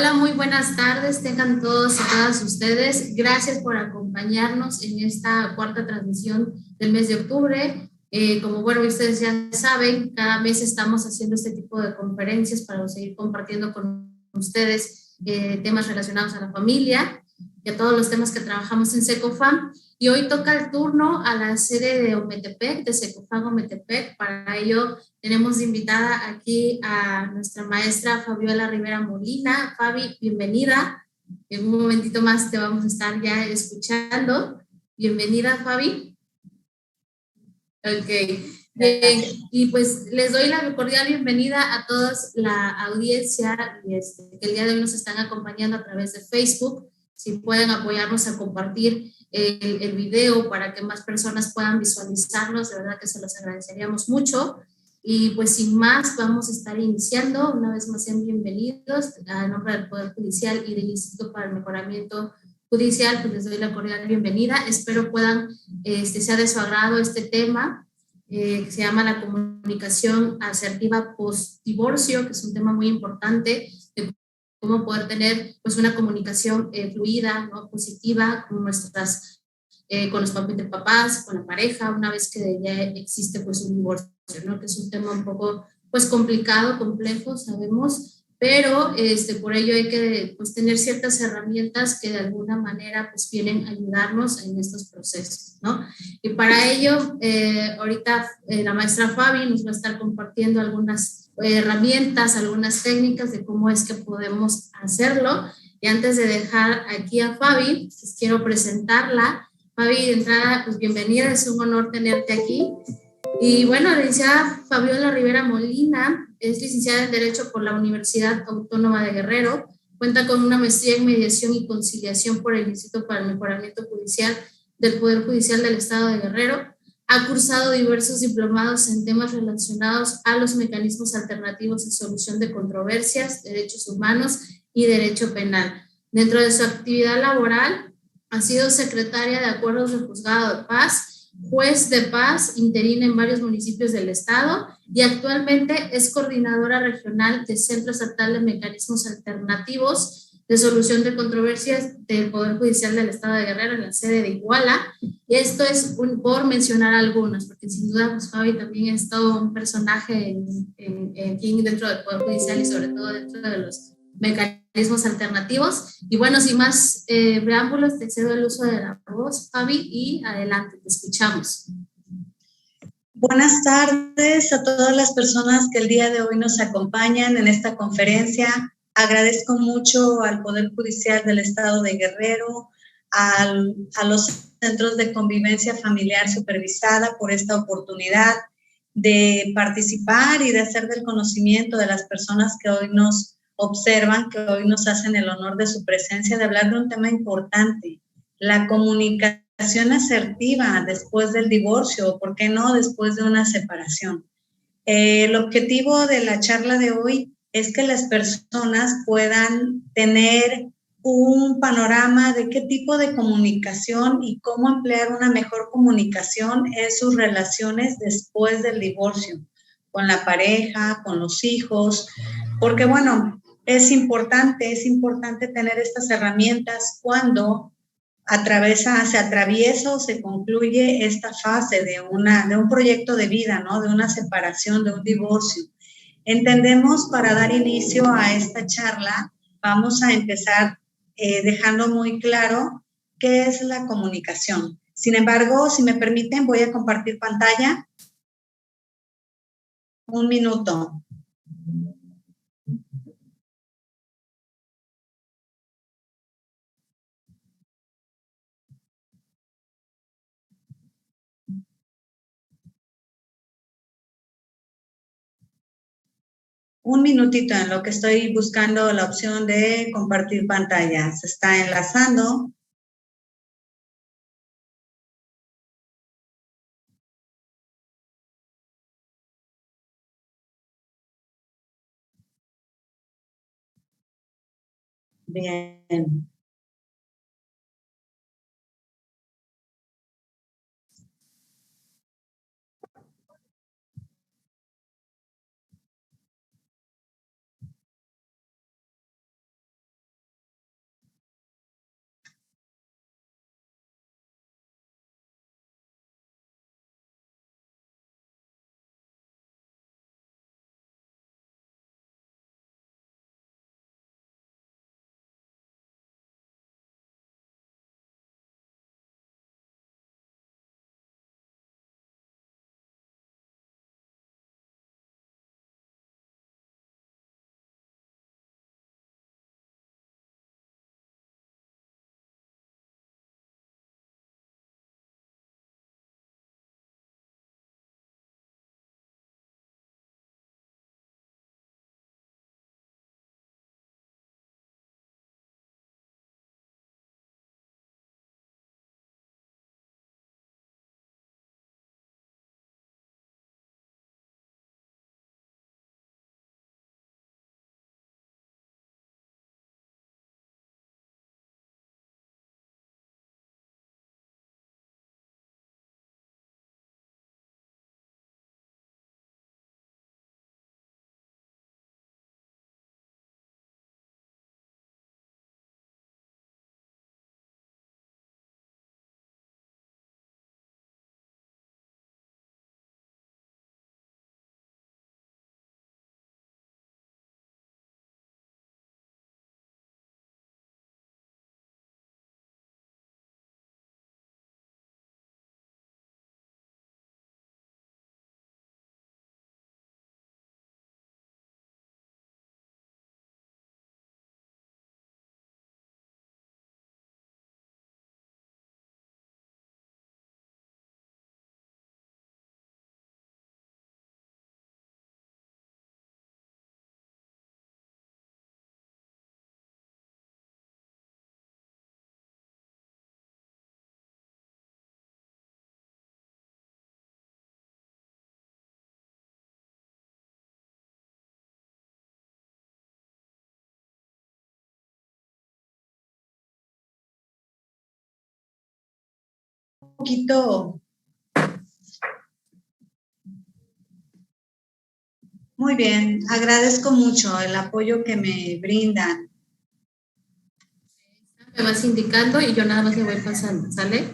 Hola, muy buenas tardes, tengan todos y todas ustedes. Gracias por acompañarnos en esta cuarta transmisión del mes de octubre. Como bueno, ustedes ya saben, cada mes estamos haciendo este tipo de conferencias para seguir compartiendo con ustedes temas relacionados a la familia y a todos los temas que trabajamos en Secofam. Y hoy toca el turno a la sede de Ometepec, de Secofam Ometepec. Para ello tenemos invitada aquí a nuestra maestra Fabiola Rivera Molina. Fabi, bienvenida. En un momentito más te vamos a estar ya escuchando. Bienvenida, Fabi. Ok, bien. Y pues les doy la cordial bienvenida a toda la audiencia que el día de hoy nos están acompañando a través de Facebook. Si pueden apoyarnos a compartir el video para que más personas puedan visualizarnos, de verdad que se los agradeceríamos mucho. Y pues sin más, vamos a estar iniciando. Una vez más, sean bienvenidos. A nombre del Poder Judicial y del Instituto para el Mejoramiento Judicial, pues les doy la cordial bienvenida. Espero puedan, sea de su agrado este tema, que se llama la comunicación asertiva post-divorcio, que es un tema muy importante de cómo poder tener pues una comunicación fluida, ¿no? Positiva con nuestras con los papás, con la pareja, una vez que ya existe pues un divorcio, ¿no? Que es un tema un poco pues complicado, complejo, sabemos, pero por ello hay que pues tener ciertas herramientas que de alguna manera pues vienen a ayudarnos en estos procesos, ¿no? Y para ello, ahorita la maestra Fabi nos va a estar compartiendo algunas herramientas, algunas técnicas de cómo es que podemos hacerlo. Y antes de dejar aquí a Fabi, pues quiero presentarla. Fabi, de entrada, pues bienvenida, es un honor tenerte aquí. Y bueno, la licenciada Fabiola Rivera Molina es licenciada en Derecho por la Universidad Autónoma de Guerrero, cuenta con una maestría en Mediación y Conciliación por el Instituto para el Mejoramiento Judicial del Poder Judicial del Estado de Guerrero, ha cursado diversos diplomados en temas relacionados a los mecanismos alternativos de solución de controversias, derechos humanos y derecho penal. Dentro de su actividad laboral, ha sido secretaria de Acuerdos de Juzgado de Paz, juez de paz interina en varios municipios del estado y actualmente es coordinadora regional de Centro Estatal de Mecanismos Alternativos de Solución de Controversias del Poder Judicial del Estado de Guerrero en la sede de Iguala. Y esto es por mencionar algunos, porque sin duda pues, Fabi también es todo un personaje dentro del Poder Judicial y sobre todo dentro de los mecanismos alternativos. Y bueno, sin más preámbulos, te cedo el uso de la voz, Fabi, y adelante, te escuchamos. Buenas tardes a todas las personas que el día de hoy nos acompañan en esta conferencia. Agradezco mucho al Poder Judicial del Estado de Guerrero, a los centros de convivencia familiar supervisada por esta oportunidad de participar y de hacer del conocimiento de las personas que hoy nos observan, que hoy nos hacen el honor de su presencia, de hablar de un tema importante, la comunicación asertiva después del divorcio, o por qué no después de una separación. El objetivo de la charla de hoy es que las personas puedan tener un panorama de qué tipo de comunicación y cómo emplear una mejor comunicación en sus relaciones después del divorcio, con la pareja, con los hijos, porque bueno, es importante tener estas herramientas cuando se atraviesa o se concluye esta fase de un proyecto de vida, ¿no? De una separación, de un divorcio. Entendemos, para dar inicio a esta charla, vamos a empezar dejando muy claro qué es la comunicación. Sin embargo, si me permiten, voy a compartir pantalla. Un minuto. Un minutito en lo que estoy buscando la opción de compartir pantalla. Se está enlazando. Bien. poquito. Muy bien, agradezco mucho el apoyo que me brindan. Me vas indicando y yo nada más le voy pasando, ¿sale?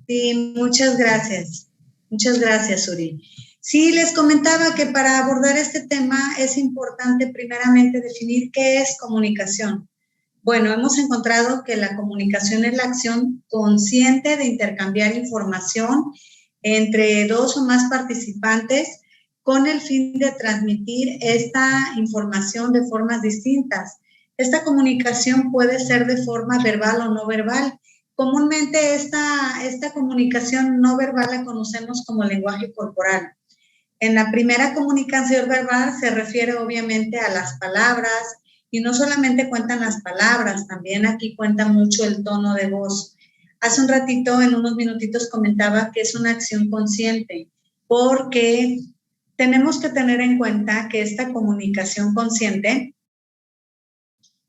Sí, muchas gracias. Muchas gracias, Uri. Sí, les comentaba que para abordar este tema es importante primeramente definir qué es comunicación. Bueno, hemos encontrado que la comunicación es la acción consciente de intercambiar información entre dos o más participantes con el fin de transmitir esta información de formas distintas. Esta comunicación puede ser de forma verbal o no verbal. Comúnmente esta comunicación no verbal la conocemos como lenguaje corporal. En la primera comunicación verbal se refiere obviamente a las palabras y no solamente cuentan las palabras, también aquí cuenta mucho el tono de voz. Hace un ratito, en unos minutitos, comentaba que es una acción consciente porque tenemos que tener en cuenta que esta comunicación consciente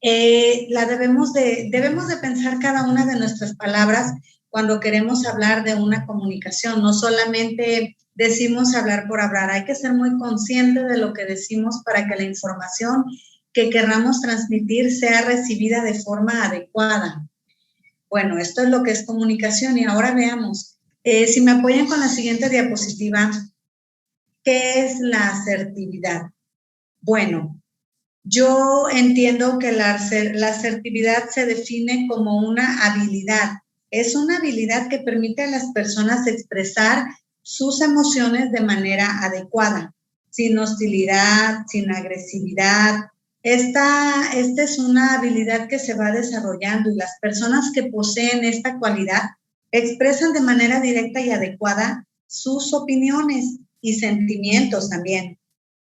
debemos de pensar cada una de nuestras palabras cuando queremos hablar de una comunicación. No solamente decimos hablar por hablar, hay que ser muy consciente de lo que decimos para que la información que querramos transmitir sea recibida de forma adecuada. Bueno, esto es lo que es comunicación y ahora veamos. Si me apoyan con la siguiente diapositiva, ¿qué es la asertividad? Bueno, yo entiendo que la asertividad se define como una habilidad. Es una habilidad que permite a las personas expresar sus emociones de manera adecuada, sin hostilidad, sin agresividad. Esta es una habilidad que se va desarrollando y las personas que poseen esta cualidad expresan de manera directa y adecuada sus opiniones y sentimientos también,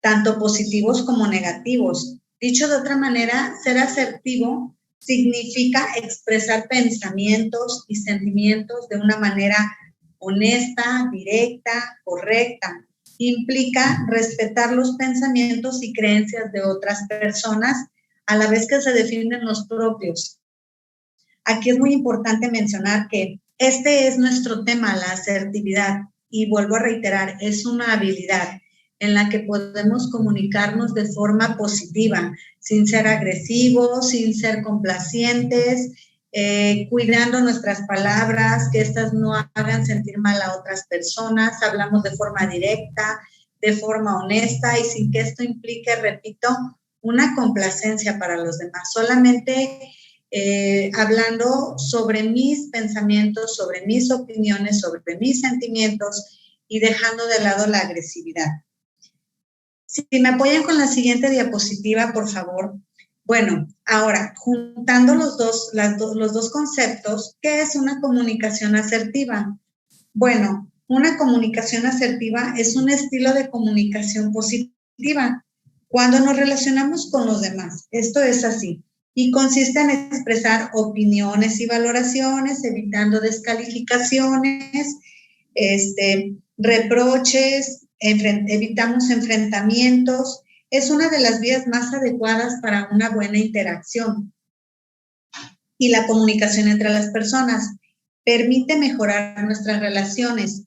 tanto positivos como negativos. Dicho de otra manera, ser asertivo significa expresar pensamientos y sentimientos de una manera honesta, directa, correcta. Implica respetar los pensamientos y creencias de otras personas a la vez que se definen los propios. Aquí es muy importante mencionar que este es nuestro tema, la asertividad, y vuelvo a reiterar, es una habilidad en la que podemos comunicarnos de forma positiva, sin ser agresivos, sin ser complacientes, cuidando nuestras palabras, que estas no hagan sentir mal a otras personas, hablamos de forma directa, de forma honesta y sin que esto implique, repito, una complacencia para los demás, solamente hablando sobre mis pensamientos, sobre mis opiniones, sobre mis sentimientos y dejando de lado la agresividad. Si me apoyan con la siguiente diapositiva, por favor. Bueno, ahora, juntando los dos conceptos, ¿qué es una comunicación asertiva? Bueno, una comunicación asertiva es un estilo de comunicación positiva cuando nos relacionamos con los demás. Esto es así. Y consiste en expresar opiniones y valoraciones, evitando descalificaciones, reproches, evitamos enfrentamientos. Es una de las vías más adecuadas para una buena interacción y la comunicación entre las personas. Permite mejorar nuestras relaciones.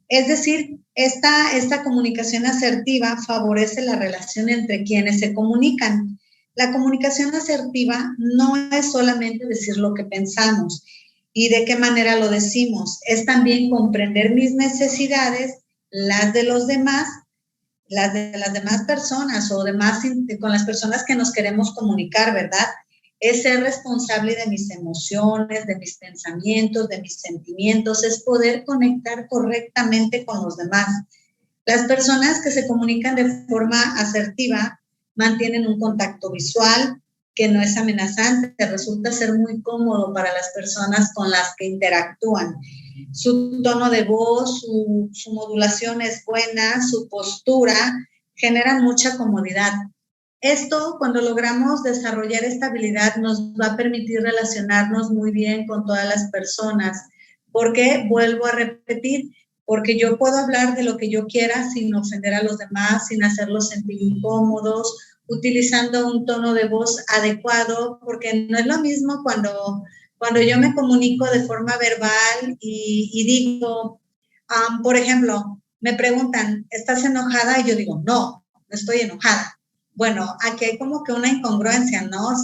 Es decir, esta comunicación asertiva favorece la relación entre quienes se comunican. La comunicación asertiva no es solamente decir lo que pensamos y de qué manera lo decimos, es también comprender mis necesidades, las de los demás, las de las demás personas o demás con las personas que nos queremos comunicar, ¿verdad? Es ser responsable de mis emociones, de mis pensamientos, de mis sentimientos, es poder conectar correctamente con los demás. Las personas que se comunican de forma asertiva mantienen un contacto visual que no es amenazante, resulta ser muy cómodo para las personas con las que interactúan. Su tono de voz, su modulación es buena, su postura genera mucha comodidad. Esto, cuando logramos desarrollar esta habilidad, nos va a permitir relacionarnos muy bien con todas las personas. Porque, vuelvo a repetir, porque yo puedo hablar de lo que yo quiera sin ofender a los demás, sin hacerlos sentir incómodos, utilizando un tono de voz adecuado, porque no es lo mismo cuando Cuando yo me comunico de forma verbal y digo, por ejemplo, me preguntan, ¿estás enojada? Y yo digo, no estoy enojada. Bueno, aquí hay como que una incongruencia, ¿no?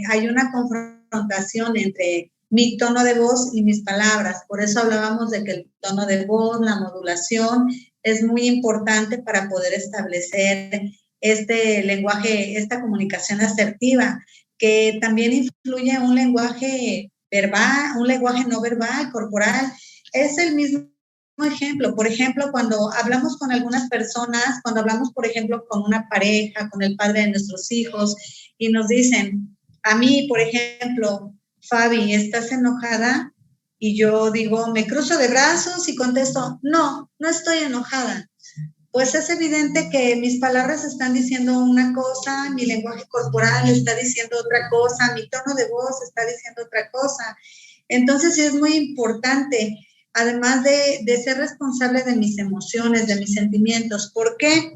Hay una confrontación entre mi tono de voz y mis palabras. Por eso hablábamos de que el tono de voz, la modulación, es muy importante para poder establecer este lenguaje, esta comunicación asertiva, que también influye un lenguaje verbal, un lenguaje no verbal, corporal. Es el mismo ejemplo. Por ejemplo, cuando hablamos con algunas personas, cuando hablamos, por ejemplo, con una pareja, con el padre de nuestros hijos, y nos dicen, a mí, por ejemplo, Fabi, ¿estás enojada? Y yo digo, me cruzo de brazos y contesto, no estoy enojada. Pues es evidente que mis palabras están diciendo una cosa, mi lenguaje corporal está diciendo otra cosa, mi tono de voz está diciendo otra cosa. Entonces es muy importante, además de ser responsable de mis emociones, de mis sentimientos. ¿Por qué?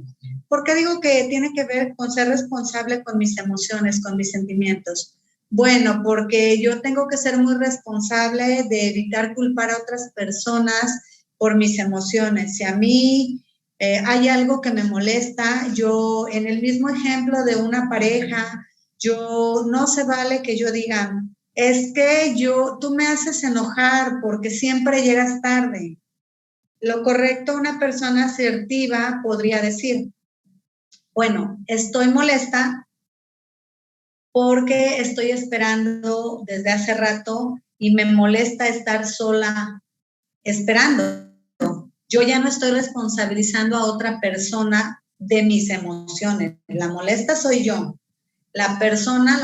Porque digo que tiene que ver con ser responsable con mis emociones, con mis sentimientos. Bueno, porque yo tengo que ser muy responsable de evitar culpar a otras personas por mis emociones. Si a mí hay algo que me molesta, yo en el mismo ejemplo de una pareja, no se vale que yo diga, es que tú me haces enojar porque siempre llegas tarde. Lo correcto, una persona asertiva podría decir, bueno, estoy molesta porque estoy esperando desde hace rato y me molesta estar sola esperando. Yo ya no estoy responsabilizando a otra persona de mis emociones. La molesta soy yo. La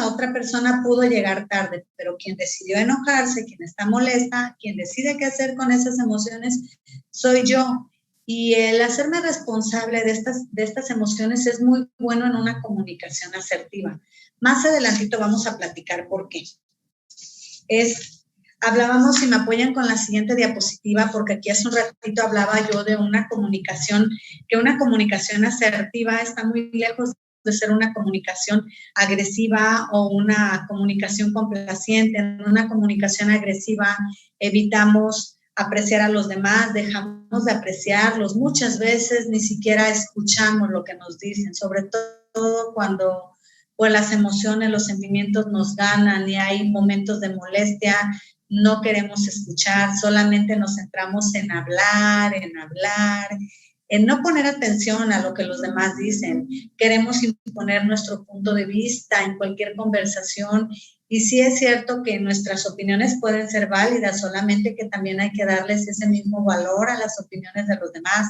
otra persona pudo llegar tarde, pero quien decidió enojarse, quien está molesta, quien decide qué hacer con esas emociones, soy yo. Y el hacerme responsable de estas emociones es muy bueno en una comunicación asertiva. Más adelantito vamos a platicar por qué. Hablábamos, si me apoyan con la siguiente diapositiva, porque aquí hace un ratito hablaba yo de una comunicación, que una comunicación asertiva está muy lejos de ser una comunicación agresiva o una comunicación complaciente. En una comunicación agresiva evitamos apreciar a los demás, dejamos de apreciarlos. Muchas veces ni siquiera escuchamos lo que nos dicen, sobre todo cuando pues, las emociones, los sentimientos nos ganan y hay momentos de molestia. No queremos escuchar, solamente nos centramos en hablar, en no poner atención a lo que los demás dicen. Queremos imponer nuestro punto de vista en cualquier conversación y sí es cierto que nuestras opiniones pueden ser válidas, solamente que también hay que darles ese mismo valor a las opiniones de los demás.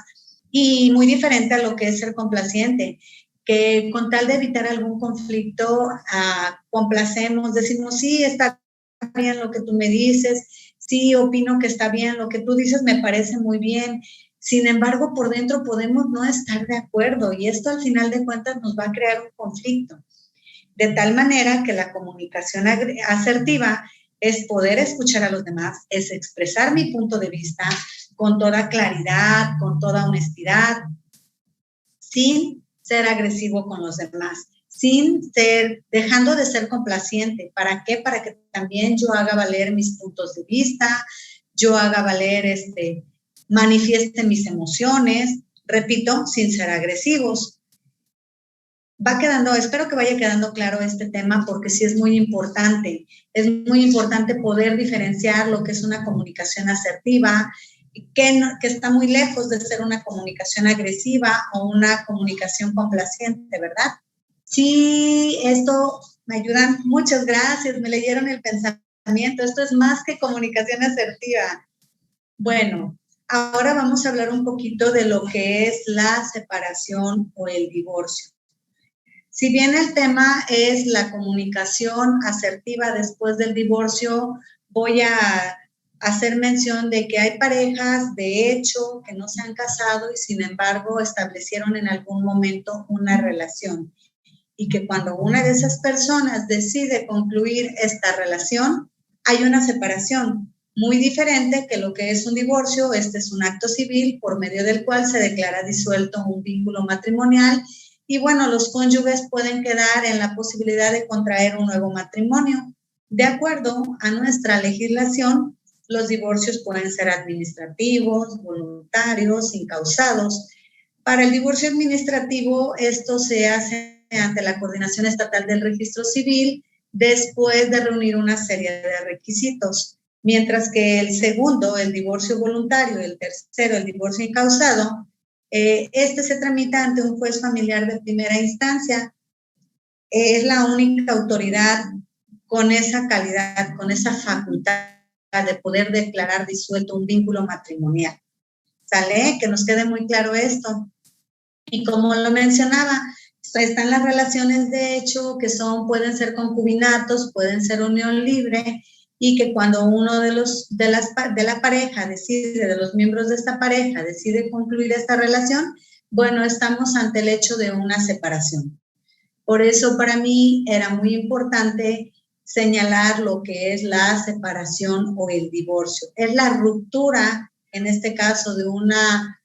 Y muy diferente a lo que es ser complaciente, que con tal de evitar algún conflicto, complacemos, decimos, sí, está bien lo que tú me dices, sí, opino que está bien, lo que tú dices me parece muy bien. Sin embargo, por dentro podemos no estar de acuerdo y esto al final de cuentas nos va a crear un conflicto. De tal manera que la comunicación asertiva es poder escuchar a los demás, es expresar mi punto de vista con toda claridad, con toda honestidad, sin ser agresivo con los demás, dejando de ser complaciente. ¿Para qué? Para que también yo haga valer mis puntos de vista, yo haga valer, manifieste mis emociones, repito, sin ser agresivos. Espero que vaya quedando claro este tema porque sí es muy importante. Es muy importante poder diferenciar lo que es una comunicación asertiva, que está muy lejos de ser una comunicación agresiva o una comunicación complaciente, ¿verdad? Sí, esto me ayudan. Muchas gracias, me leyeron el pensamiento. Esto es más que comunicación asertiva. Bueno, ahora vamos a hablar un poquito de lo que es la separación o el divorcio. Si bien el tema es la comunicación asertiva después del divorcio, voy a hacer mención de que hay parejas, de hecho, que no se han casado y sin embargo establecieron en algún momento una relación. Y que cuando una de esas personas decide concluir esta relación, hay una separación muy diferente que lo que es un divorcio. Este es un acto civil por medio del cual se declara disuelto un vínculo matrimonial y bueno, los cónyuges pueden quedar en la posibilidad de contraer un nuevo matrimonio. De acuerdo a nuestra legislación, los divorcios pueden ser administrativos, voluntarios, incausados. Para el divorcio administrativo, esto se hace ante la Coordinación Estatal del Registro Civil después de reunir una serie de requisitos. Mientras que el segundo, el divorcio voluntario, el tercero, el divorcio incausado, este se tramita ante un juez familiar de primera instancia. Es la única autoridad con esa calidad, con esa facultad de poder declarar disuelto un vínculo matrimonial. ¿Sale? Que nos quede muy claro esto. Y como lo mencionaba, están las relaciones de hecho que pueden ser concubinatos, pueden ser unión libre, y que cuando uno de la pareja decide, de los miembros de esta pareja, decide concluir esta relación, bueno, estamos ante el hecho de una separación. Por eso para mí era muy importante señalar lo que es la separación o el divorcio. Es la ruptura, en este caso, de una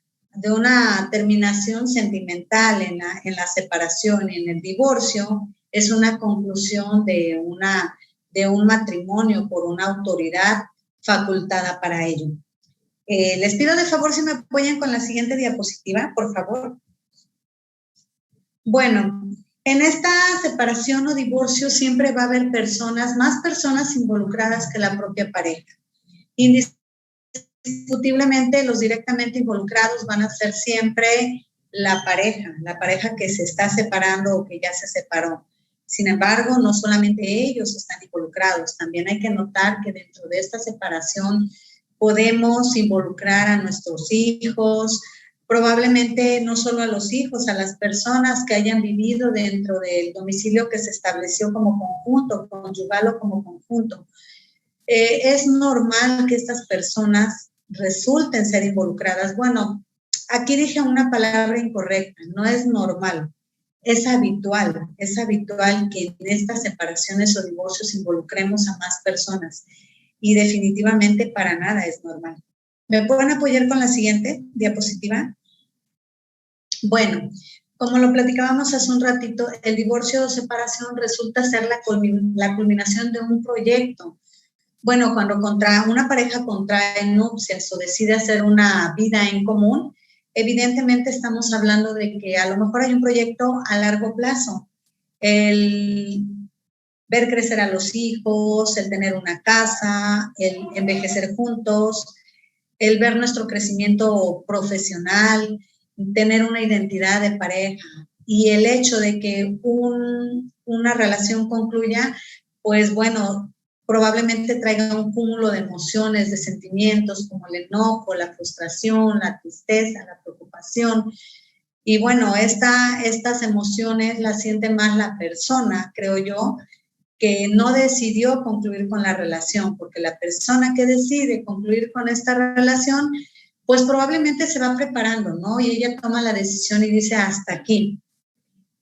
terminación sentimental en la separación, y en el divorcio es una conclusión de un matrimonio por una autoridad facultada para ello. Les pido de favor si me apoyan con la siguiente diapositiva, por favor. Bueno, en esta separación o divorcio siempre va a haber más personas involucradas que la propia pareja. Indiscutiblemente, los directamente involucrados van a ser siempre la pareja que se está separando o que ya se separó. Sin embargo, no solamente ellos están involucrados, también hay que notar que dentro de esta separación podemos involucrar a nuestros hijos, probablemente no solo a los hijos, a las personas que hayan vivido dentro del domicilio que se estableció como conjunto, conyugal o como conjunto. Es normal que estas personas resulten ser involucradas. Bueno, aquí dije una palabra incorrecta, no es normal, es habitual que en estas separaciones o divorcios involucremos a más personas, y definitivamente para nada es normal. ¿Me pueden apoyar con la siguiente diapositiva? Bueno, como lo platicábamos hace un ratito, el divorcio o separación resulta ser la culminación de un proyecto. Bueno, cuando una pareja contrae nupcias o decide hacer una vida en común, evidentemente estamos hablando de que a lo mejor hay un proyecto a largo plazo. El ver crecer a los hijos, el tener una casa, el envejecer juntos, el ver nuestro crecimiento profesional, tener una identidad de pareja, y el hecho de que una relación concluya, pues bueno, probablemente traiga un cúmulo de emociones, de sentimientos como el enojo, la frustración, la tristeza, la preocupación. Y bueno, estas emociones las siente más la persona, creo yo, que no decidió concluir con la relación, porque la persona que decide concluir con esta relación, pues probablemente se va preparando, ¿no? Y ella toma la decisión y dice hasta aquí.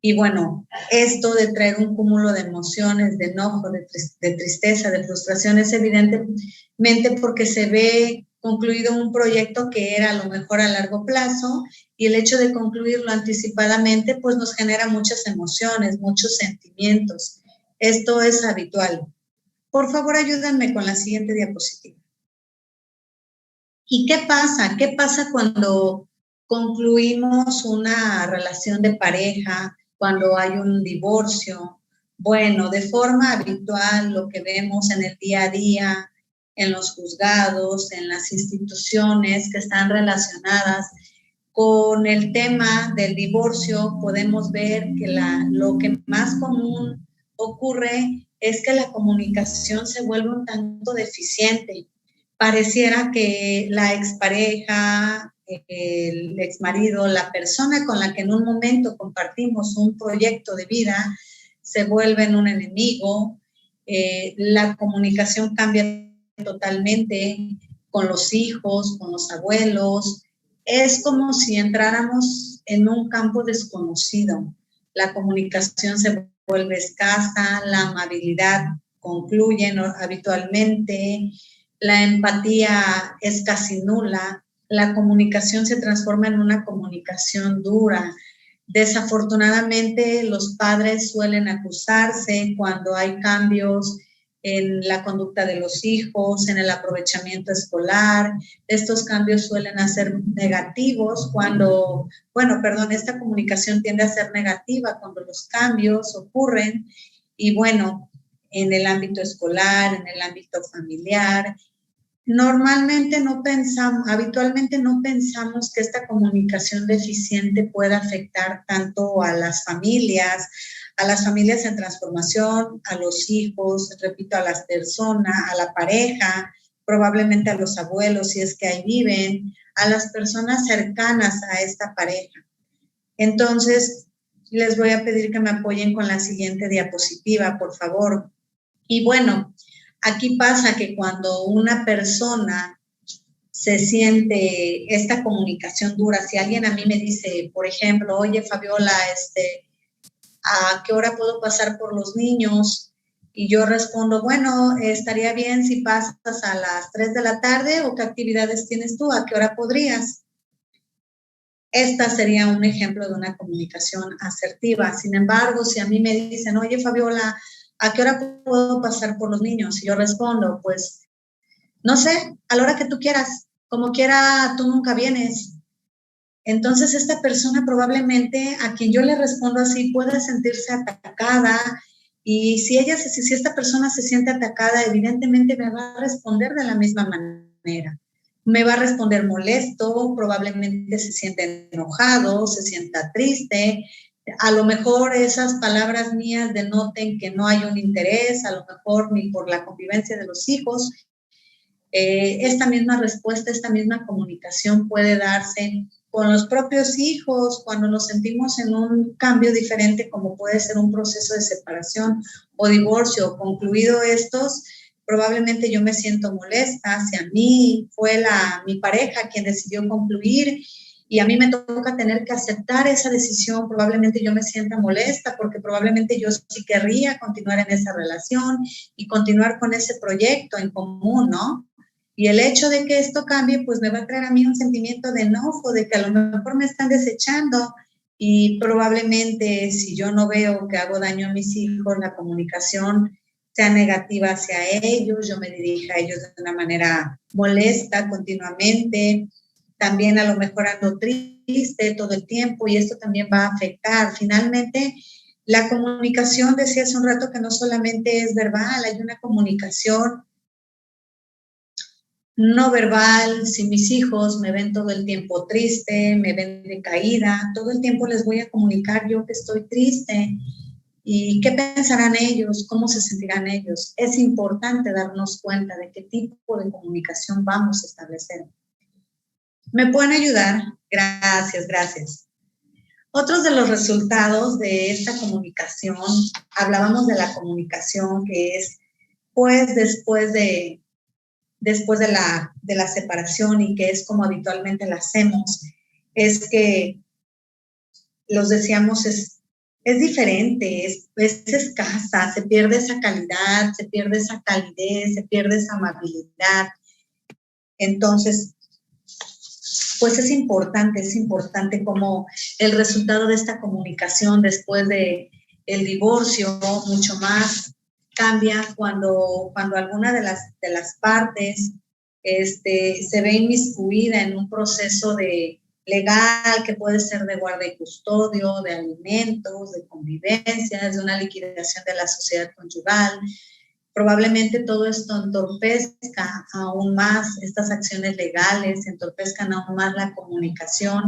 Y bueno, esto de traer un cúmulo de emociones, de enojo, de tristeza, de frustración, es evidentemente porque se ve concluido un proyecto que era a lo mejor a largo plazo, y el hecho de concluirlo anticipadamente pues nos genera muchas emociones, muchos sentimientos. Esto es habitual. Por favor, ayúdenme con la siguiente diapositiva. ¿Y qué pasa? ¿Qué pasa cuando concluimos una relación de pareja, cuando hay un divorcio? Bueno, de forma habitual, lo que vemos en el día a día, en los juzgados, en las instituciones que están relacionadas con el tema del divorcio, podemos ver que lo que más común ocurre es que la comunicación se vuelve un tanto deficiente. Pareciera que la expareja, el exmarido, la persona con la que en un momento compartimos un proyecto de vida, se vuelven un enemigo. La comunicación cambia totalmente con los hijos, con los abuelos. Es como si entráramos en un campo desconocido. La comunicación se vuelve escasa, la amabilidad concluye habitualmente, la empatía es casi nula, la comunicación se transforma en una comunicación dura. Desafortunadamente, los padres suelen acusarse cuando hay cambios en la conducta de los hijos, en el aprovechamiento escolar. Estos cambios suelen ser negativos cuando, esta comunicación tiende a ser negativa cuando los cambios ocurren. Y bueno, en el ámbito escolar, en el ámbito familiar, habitualmente no pensamos que esta comunicación deficiente pueda afectar tanto a las familias en transformación, a los hijos, repito, a las personas, a la pareja, probablemente a los abuelos, si es que ahí viven, a las personas cercanas a esta pareja. Entonces, les voy a pedir que me apoyen con la siguiente diapositiva, por favor. Y bueno, aquí pasa que cuando una persona se siente esta comunicación dura, si alguien a mí me dice, por ejemplo, oye, Fabiola, ¿a qué hora puedo pasar por los niños? Y yo respondo, bueno, estaría bien si pasas a las 3 de la tarde, o qué actividades tienes tú, ¿a qué hora podrías? Esta sería un ejemplo de una comunicación asertiva. Sin embargo, si a mí me dicen, oye, Fabiola, ¿a qué hora puedo pasar por los niños? Y yo respondo, pues, no sé, a la hora que tú quieras, como quiera, tú nunca vienes. Entonces, esta persona probablemente a quien yo le respondo así puede sentirse atacada, y si esta persona se siente atacada, evidentemente me va a responder de la misma manera. Me va a responder molesto, probablemente se siente enojado, se sienta triste. A lo mejor esas palabras mías denoten que no hay un interés, a lo mejor ni por la convivencia de los hijos. Esta misma respuesta, esta misma comunicación puede darse con los propios hijos cuando nos sentimos en un cambio diferente, como puede ser un proceso de separación o divorcio. Concluido estos, probablemente yo me siento molesta. Si a mí fue mi pareja quien decidió concluir y a mí me toca tener que aceptar esa decisión, probablemente yo me sienta molesta, porque probablemente yo sí querría continuar en esa relación y continuar con ese proyecto en común, ¿no? Y el hecho de que esto cambie, pues me va a traer a mí un sentimiento de enojo, de que a lo mejor me están desechando, y probablemente si yo no veo que hago daño a mis hijos, la comunicación sea negativa hacia ellos, yo me dirija a ellos de una manera molesta continuamente, también a lo mejor ando triste todo el tiempo, y esto también va a afectar. Finalmente, la comunicación, decía hace un rato que no solamente es verbal, hay una comunicación no verbal. Si mis hijos me ven todo el tiempo triste, me ven decaída, todo el tiempo les voy a comunicar yo que estoy triste. ¿Y qué pensarán ellos? ¿Cómo se sentirán ellos? Es importante darnos cuenta de qué tipo de comunicación vamos a establecer. ¿Me pueden ayudar? Gracias, gracias. Otros de los resultados de esta comunicación, hablábamos de la comunicación que es, pues, después de la separación, y que es como habitualmente la hacemos, es que, los decíamos, es diferente, es escasa, se pierde esa calidad, se pierde esa calidez, se pierde esa amabilidad. Entonces, pues es importante como el resultado de esta comunicación después de el divorcio, mucho más cambia cuando alguna de las partes se ve inmiscuida en un proceso legal, que puede ser de guarda y custodio, de alimentos, de convivencias, de una liquidación de la sociedad conyugal. Probablemente todo esto entorpezca aún más estas acciones legales, entorpezcan aún más la comunicación,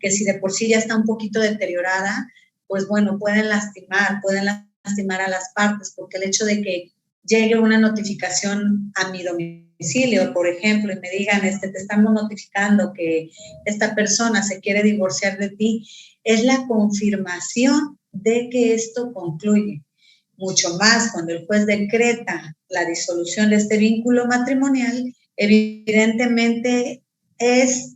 que si de por sí ya está un poquito deteriorada, pues bueno, pueden lastimar a las partes, porque el hecho de que llegue una notificación a mi domicilio, por ejemplo, y me digan, te estamos notificando que esta persona se quiere divorciar de ti, es la confirmación de que esto concluye. Mucho más cuando el juez decreta la disolución de este vínculo matrimonial, evidentemente es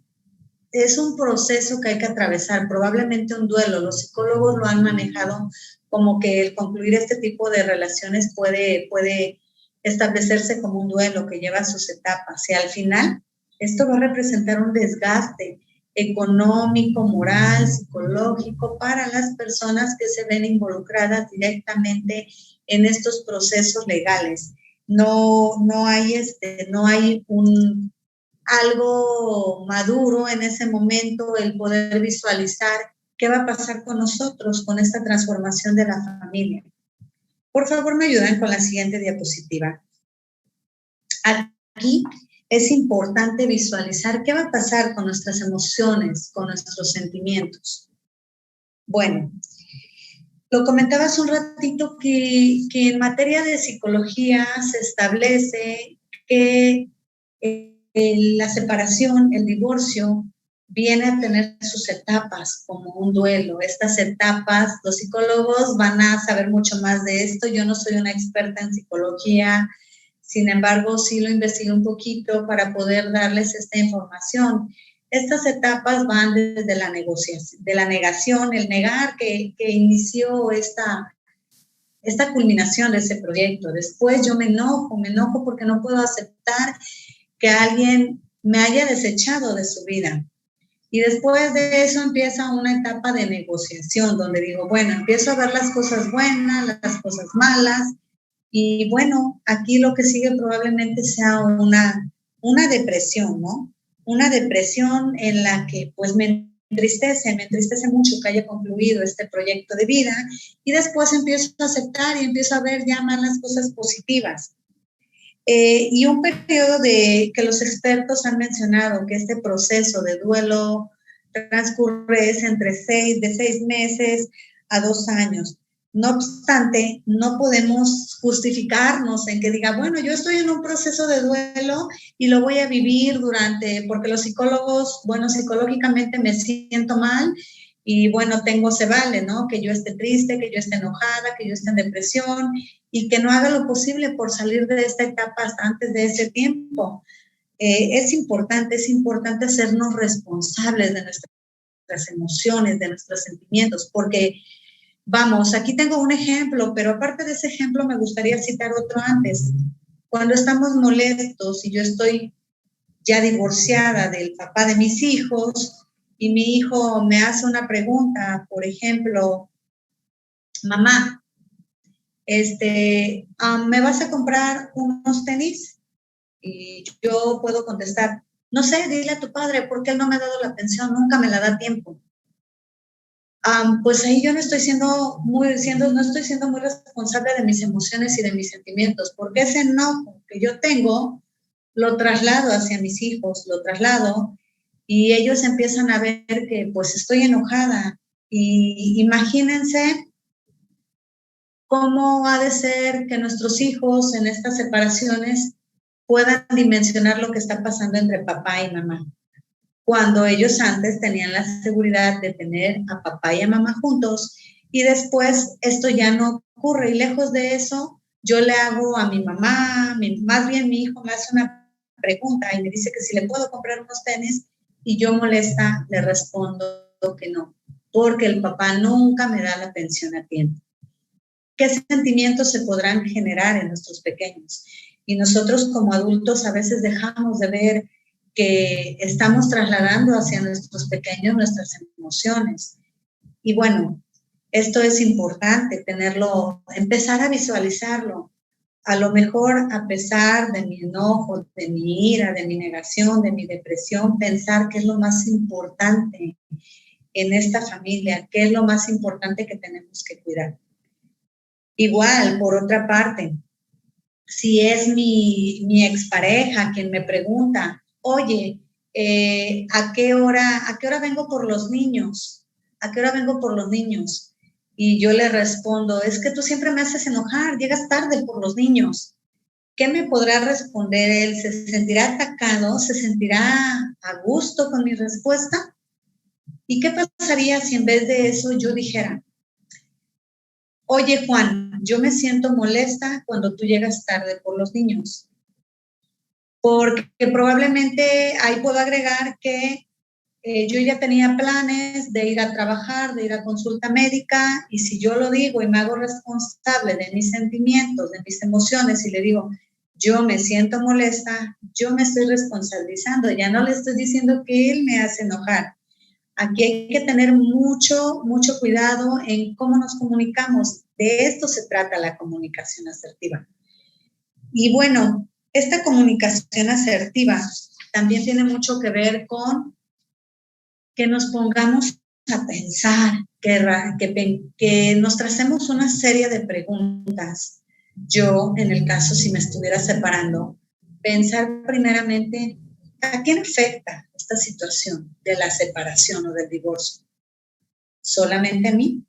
un proceso que hay que atravesar, probablemente un duelo. Los psicólogos lo han manejado como que el concluir este tipo de relaciones puede establecerse como un duelo que lleva sus etapas, y al final esto va a representar un desgaste económico, moral, psicológico para las personas que se ven involucradas directamente en estos procesos legales. No hay algo maduro en ese momento, el poder visualizar qué va a pasar con nosotros, con esta transformación de la familia. Por favor, me ayudan con la siguiente diapositiva. Aquí es importante visualizar qué va a pasar con nuestras emociones, con nuestros sentimientos. Bueno, lo comentaba hace un ratito que en materia de psicología se establece que la separación, el divorcio, viene a tener sus etapas como un duelo. Estas etapas, los psicólogos van a saber mucho más de esto. Yo no soy una experta en psicología, sin embargo, sí lo investigué un poquito para poder darles esta información. Estas etapas van desde la negociación, de la negación, el negar que inició esta culminación de ese proyecto. Después yo me enojo porque no puedo aceptar que alguien me haya desechado de su vida. Y después de eso empieza una etapa de negociación, donde digo, bueno, empiezo a ver las cosas buenas, las cosas malas, y bueno, aquí lo que sigue probablemente sea una depresión, ¿no? Una depresión en la que pues me entristece mucho que haya concluido este proyecto de vida, y después empiezo a aceptar y empiezo a ver ya más las cosas positivas. Y un periodo que los expertos han mencionado que este proceso de duelo transcurre entre 6 meses a 2 años. No obstante, no podemos justificarnos en que diga, bueno, yo estoy en un proceso de duelo y lo voy a vivir porque los psicólogos, bueno, psicológicamente me siento mal y bueno, se vale, ¿no? Que yo esté triste, que yo esté enojada, que yo esté en depresión y que no haga lo posible por salir de esta etapa hasta antes de ese tiempo. Es importante hacernos responsables de nuestras emociones, de nuestros sentimientos, porque vamos, aquí tengo un ejemplo, pero aparte de ese ejemplo me gustaría citar otro antes. Cuando estamos molestos y yo estoy ya divorciada del papá de mis hijos y mi hijo me hace una pregunta, por ejemplo, mamá, ¿me vas a comprar unos tenis? Y yo puedo contestar, no sé, dile a tu padre porque él no me ha dado la atención, nunca me la da a tiempo. Pues ahí yo no estoy siendo muy responsable de mis emociones y de mis sentimientos, porque ese enojo que yo tengo lo traslado hacia mis hijos, y ellos empiezan a ver que pues estoy enojada. Y imagínense cómo ha de ser que nuestros hijos en estas separaciones puedan dimensionar lo que está pasando entre papá y mamá, cuando ellos antes tenían la seguridad de tener a papá y a mamá juntos, y después esto ya no ocurre. Y lejos de eso, yo le hago a mi mamá, más bien mi hijo me hace una pregunta y me dice que si le puedo comprar unos tenis, y yo molesta le respondo que no, porque el papá nunca me da la atención a tiempo. ¿Qué sentimientos se podrán generar en nuestros pequeños? Y nosotros como adultos a veces dejamos de ver que estamos trasladando hacia nuestros pequeños nuestras emociones. Y bueno, esto es importante empezar a visualizarlo. A lo mejor, a pesar de mi enojo, de mi ira, de mi negación, de mi depresión, pensar qué es lo más importante en esta familia, qué es lo más importante que tenemos que cuidar. Igual, por otra parte, si es mi expareja quien me pregunta, oye, ¿a qué hora vengo por los niños? ¿A qué hora vengo por los niños? Y yo le respondo, es que tú siempre me haces enojar, llegas tarde por los niños. ¿Qué me podrá responder él? ¿Se sentirá atacado? ¿Se sentirá a gusto con mi respuesta? ¿Y qué pasaría si en vez de eso yo dijera, oye, Juan, yo me siento molesta cuando tú llegas tarde por los niños? Porque probablemente ahí puedo agregar que yo ya tenía planes de ir a trabajar, de ir a consulta médica, y si yo lo digo y me hago responsable de mis sentimientos, de mis emociones, y le digo, yo me siento molesta, yo me estoy responsabilizando, ya no le estoy diciendo que él me hace enojar, Aquí hay que tener mucho cuidado en cómo nos comunicamos. De esto se trata la comunicación asertiva. Y bueno, esta comunicación asertiva también tiene mucho que ver con que nos pongamos a pensar, que nos tracemos una serie de preguntas. Yo, en el caso, si me estuviera separando, pensar primeramente, ¿a quién afecta esta situación de la separación o del divorcio? ¿Solamente a mí?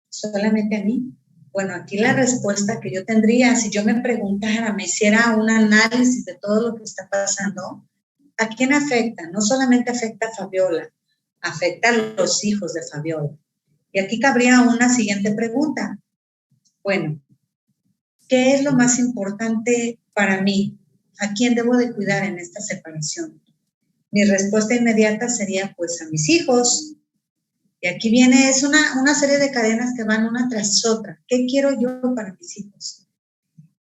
¿Solamente a mí? Bueno, aquí la respuesta que yo tendría, si yo me preguntara, me hiciera un análisis de todo lo que está pasando, ¿a quién afecta? No solamente afecta a Fabiola, afecta a los hijos de Fabiola. Y aquí cabría una siguiente pregunta. Bueno, ¿qué es lo más importante para mí? ¿A quién debo de cuidar en esta separación? Mi respuesta inmediata sería, pues, a mis hijos. Y aquí viene, es una serie de cadenas que van una tras otra. ¿Qué quiero yo para mis hijos?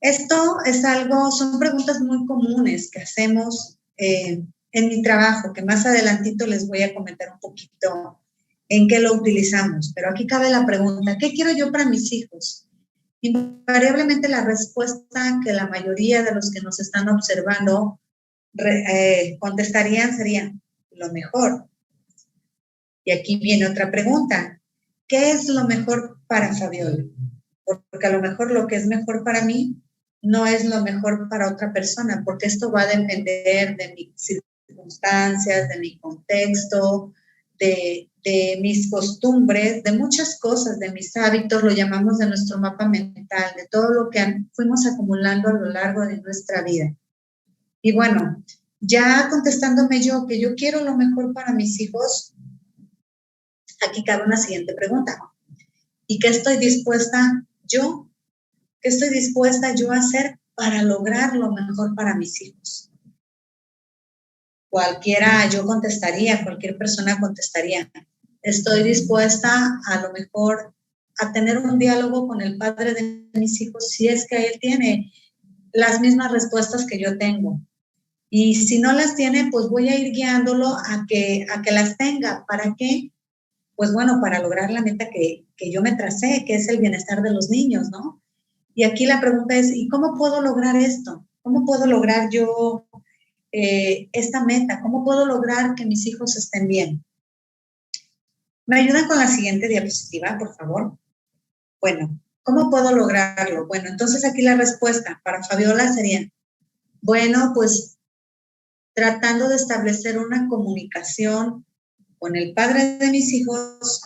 Esto es algo, son preguntas muy comunes que hacemos en mi trabajo, que más adelantito les voy a comentar un poquito en qué lo utilizamos. Pero aquí cabe la pregunta, ¿qué quiero yo para mis hijos? Invariablemente la respuesta que la mayoría de los que nos están observando contestarían sería lo mejor. Y aquí viene otra pregunta, ¿qué es lo mejor para Fabiola? Porque a lo mejor lo que es mejor para mí no es lo mejor para otra persona, porque esto va a depender de mis circunstancias, de mi contexto, de mis costumbres, de muchas cosas, de mis hábitos, lo llamamos de nuestro mapa mental, de todo lo que fuimos acumulando a lo largo de nuestra vida. Y bueno, ya contestándome yo que yo quiero lo mejor para mis hijos, aquí cabe una siguiente pregunta. ¿Y qué estoy dispuesta yo? ¿Qué estoy dispuesta yo a hacer para lograr lo mejor para mis hijos? Cualquiera, yo contestaría, cualquier persona contestaría. Estoy dispuesta a lo mejor a tener un diálogo con el padre de mis hijos si es que él tiene las mismas respuestas que yo tengo. Y si no las tiene, pues voy a ir guiándolo a que las tenga. ¿Para qué? Pues bueno, para lograr la meta que yo me tracé, que es el bienestar de los niños, ¿no? Y aquí la pregunta es, ¿y cómo puedo lograr esto? ¿Cómo puedo lograr yo esta meta? ¿Cómo puedo lograr que mis hijos estén bien? ¿Me ayudan con la siguiente diapositiva, por favor? Bueno, ¿cómo puedo lograrlo? Bueno, entonces aquí la respuesta para Fabiola sería, bueno, pues tratando de establecer una comunicación con el padre de mis hijos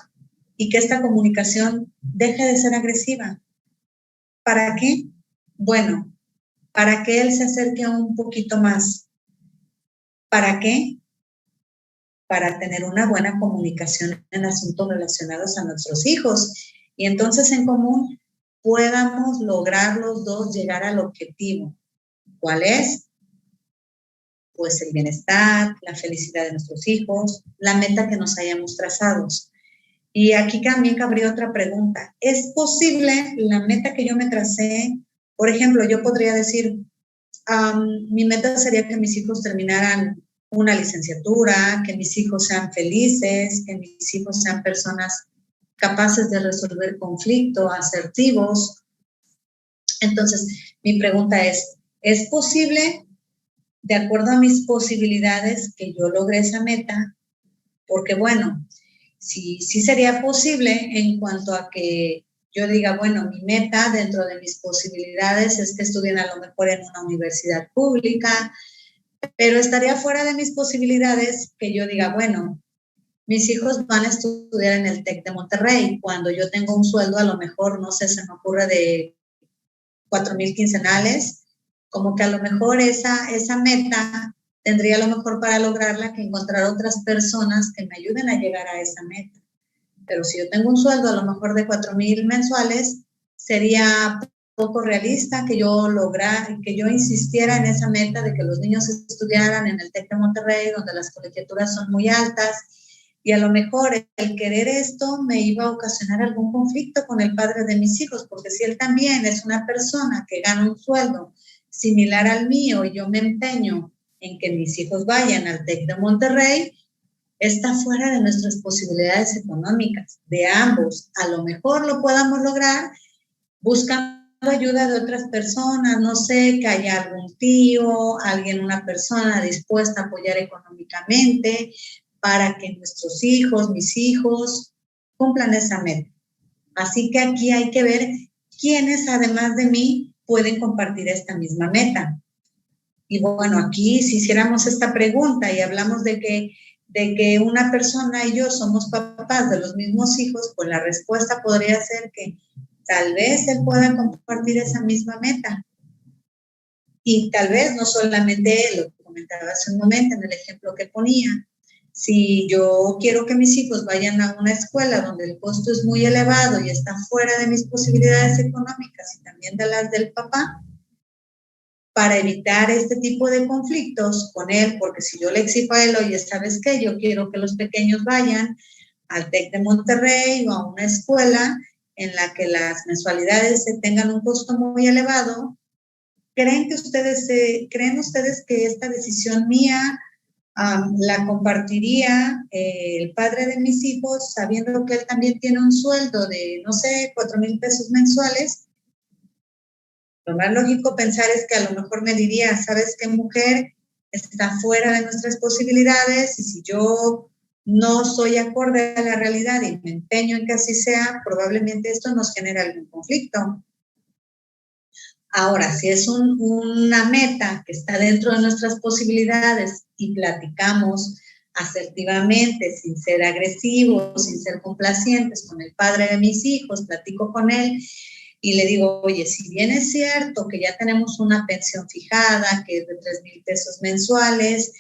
y que esta comunicación deje de ser agresiva. ¿Para qué? Bueno, para que él se acerque un poquito más. ¿Para qué? Para tener una buena comunicación en asuntos relacionados a nuestros hijos. Y entonces en común podamos lograr los dos llegar al objetivo. ¿Cuál es? Pues el bienestar, la felicidad de nuestros hijos, la meta que nos hayamos trazado. Y aquí también cabría otra pregunta. ¿Es posible la meta que yo me tracé? Por ejemplo, yo podría decir, mi meta sería que mis hijos terminaran una licenciatura, que mis hijos sean felices, que mis hijos sean personas capaces de resolver conflictos, asertivos. Entonces, mi pregunta ¿es posible, de acuerdo a mis posibilidades, que yo logre esa meta? Porque, bueno, sí sería posible en cuanto a que yo diga, bueno, mi meta dentro de mis posibilidades es que estudien a lo mejor en una universidad pública, pero estaría fuera de mis posibilidades que yo diga, bueno, mis hijos van a estudiar en el TEC de Monterrey, cuando yo tengo un sueldo a lo mejor, no sé, se me ocurre de 4,000 quincenales, como que a lo mejor esa meta tendría a lo mejor para lograrla que encontrar otras personas que me ayuden a llegar a esa meta. Pero si yo tengo un sueldo a lo mejor de 4,000 mensuales, sería poco realista que yo insistiera en esa meta de que los niños estudiaran en el TEC de Monterrey, donde las colegiaturas son muy altas, y a lo mejor el querer esto me iba a ocasionar algún conflicto con el padre de mis hijos, porque si él también es una persona que gana un sueldo similar al mío y yo me empeño en que mis hijos vayan al TEC de Monterrey, está fuera de nuestras posibilidades económicas, de ambos. A lo mejor lo podamos lograr buscando ayuda de otras personas, no sé, que haya algún tío, alguien, una persona dispuesta a apoyar económicamente para que nuestros hijos, mis hijos, cumplan esa meta. Así que aquí hay que ver quiénes, además de mí, pueden compartir esta misma meta. Y bueno, aquí si hiciéramos esta pregunta y hablamos de que una persona y yo somos papás de los mismos hijos, pues la respuesta podría ser que tal vez él pueda compartir esa misma meta. Y tal vez no solamente él, lo que comentaba hace un momento en el ejemplo que ponía. Si yo quiero que mis hijos vayan a una escuela donde el costo es muy elevado y está fuera de mis posibilidades económicas y también de las del papá, para evitar este tipo de conflictos con él, porque si yo le exijo a él, oye, ¿sabes qué? Yo quiero que los pequeños vayan al TEC de Monterrey o a una escuela en la que las mensualidades tengan un costo muy elevado. ¿Creen ustedes que esta decisión mía la compartiría el padre de mis hijos, sabiendo que él también tiene un sueldo de, no sé, 4,000 pesos mensuales? Lo más lógico pensar es que a lo mejor me diría, ¿sabes qué, mujer? Está fuera de nuestras posibilidades y si yo no soy acorde a la realidad y me empeño en que así sea, probablemente esto nos genera algún conflicto. Ahora, si es una meta que está dentro de nuestras posibilidades y platicamos asertivamente, sin ser agresivos, sin ser complacientes con el padre de mis hijos, platico con él y le digo, oye, si bien es cierto que ya tenemos una pensión fijada, que es de 3,000 pesos mensuales,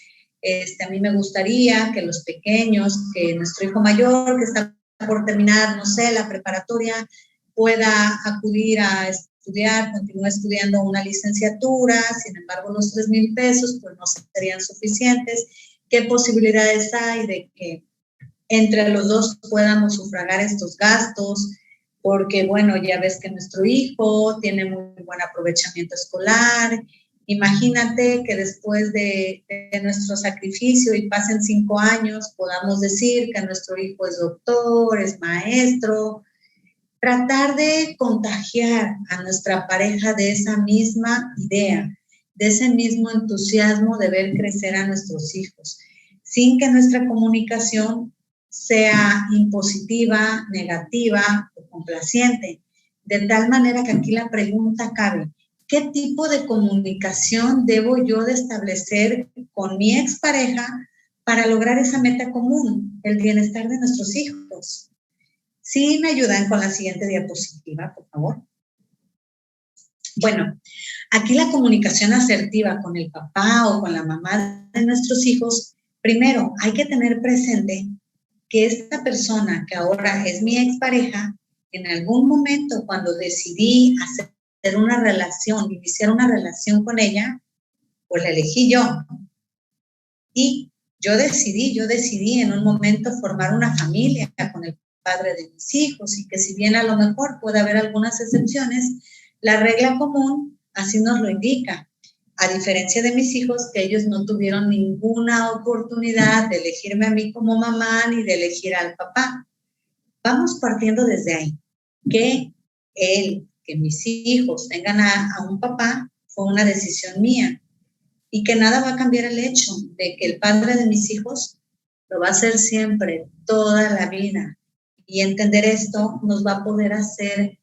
a mí me gustaría que los pequeños, que nuestro hijo mayor, que está por terminar, no sé, la preparatoria, pueda acudir a estudiar, continúa estudiando una licenciatura, sin embargo los 3,000 pesos pues no serían suficientes. ¿Qué posibilidades hay de que entre los dos podamos sufragar estos gastos? Porque bueno, ya ves que nuestro hijo tiene muy buen aprovechamiento escolar. Imagínate que después de nuestro sacrificio y pasen 5 años, podamos decir que nuestro hijo es doctor, es maestro. Tratar de contagiar a nuestra pareja de esa misma idea, de ese mismo entusiasmo de ver crecer a nuestros hijos, sin que nuestra comunicación sea impositiva, negativa o complaciente. De tal manera que aquí la pregunta cabe, ¿qué tipo de comunicación debo yo de establecer con mi expareja para lograr esa meta común, el bienestar de nuestros hijos? ¿Sí me ayudan con la siguiente diapositiva, por favor? Bueno, aquí la comunicación asertiva con el papá o con la mamá de nuestros hijos, primero hay que tener presente que esta persona que ahora es mi expareja, en algún momento cuando decidí hacer una relación, iniciar una relación con ella, pues la elegí yo. Y yo decidí en un momento formar una familia con el padre de mis hijos y que si bien a lo mejor puede haber algunas excepciones, la regla común así nos lo indica. A diferencia de mis hijos, que ellos no tuvieron ninguna oportunidad de elegirme a mí como mamá ni de elegir al papá. Vamos partiendo desde ahí, que mis hijos tengan a un papá fue una decisión mía y que nada va a cambiar el hecho de que el padre de mis hijos lo va a hacer siempre, toda la vida. Y entender esto nos va a poder hacer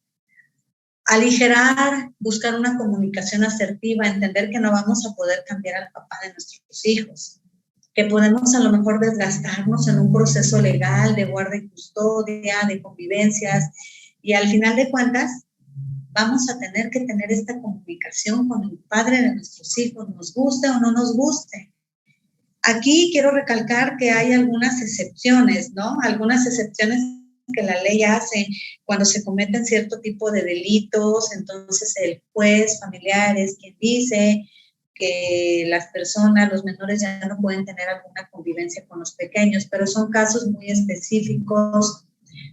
aligerar, buscar una comunicación asertiva, entender que no vamos a poder cambiar al papá de nuestros hijos, que podemos a lo mejor desgastarnos en un proceso legal de guarda y custodia, de convivencias, y al final de cuentas vamos a tener que tener esta comunicación con el padre de nuestros hijos, nos guste o no nos guste. Aquí quiero recalcar que hay algunas excepciones, ¿no? Algunas excepciones que la ley hace cuando se cometen cierto tipo de delitos, entonces el juez familiar es quien dice que las personas, los menores ya no pueden tener alguna convivencia con los pequeños, pero son casos muy específicos.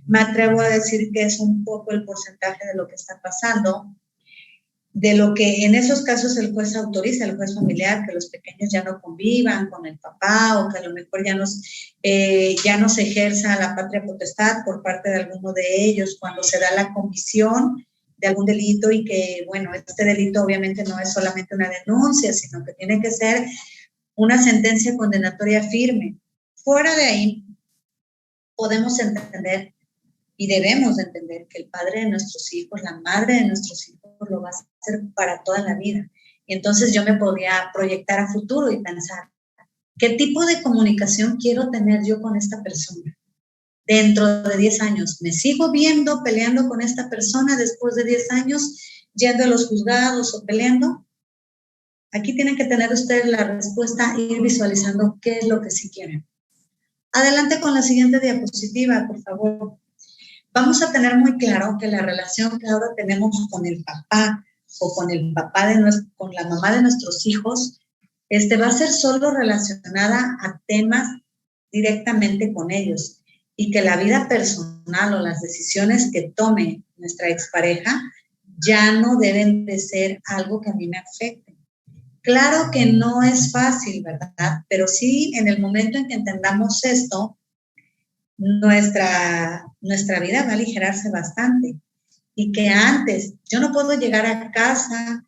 Me atrevo a decir que es un poco el porcentaje de lo que está pasando. de lo que en esos casos el juez autoriza, el juez familiar, que los pequeños ya no convivan con el papá o que a lo mejor ya no se ejerza la patria potestad por parte de alguno de ellos cuando se da la comisión de algún delito y que, bueno, este delito obviamente no es solamente una denuncia, sino que tiene que ser una sentencia condenatoria firme. Fuera de ahí, podemos entender y debemos entender que el padre de nuestros hijos, la madre de nuestros hijos, lo va a hacer para toda la vida. Y entonces yo me podría proyectar a futuro y pensar, ¿qué tipo de comunicación quiero tener yo con esta persona? Dentro de 10 años, ¿me sigo viendo peleando con esta persona después de 10 años, yendo a los juzgados o peleando? Aquí tienen que tener ustedes la respuesta e ir visualizando qué es lo que sí quieren. Adelante con la siguiente diapositiva, por favor. Vamos a tener muy claro que la relación que ahora tenemos con el papá o con el papá con la mamá de nuestros hijos, va a ser solo relacionada a temas directamente con ellos y que la vida personal o las decisiones que tome nuestra expareja ya no deben de ser algo que a mí me afecte. Claro que no es fácil, ¿verdad? Pero sí, en el momento en que entendamos esto, nuestra vida va a aligerarse bastante. Y que antes, yo no puedo llegar a casa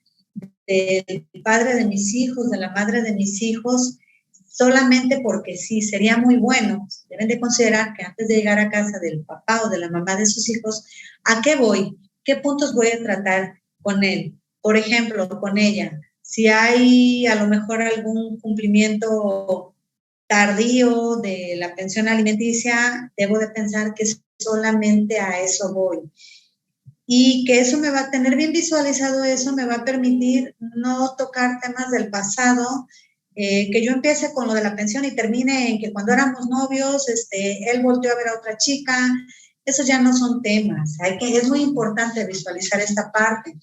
del padre de mis hijos, de la madre de mis hijos, solamente porque sí, sería muy bueno. Deben de considerar que antes de llegar a casa del papá o de la mamá de sus hijos, ¿a qué voy? ¿Qué puntos voy a tratar con él? Por ejemplo, con ella. Si hay a lo mejor algún cumplimiento tardío de la pensión alimenticia, debo de pensar que solamente a eso voy. Y que eso me va a tener bien visualizado, eso me va a permitir no tocar temas del pasado, que yo empiece con lo de la pensión y termine en que cuando éramos novios, él volteó a ver a otra chica. Esos ya no son temas. Es muy importante visualizar esta parte.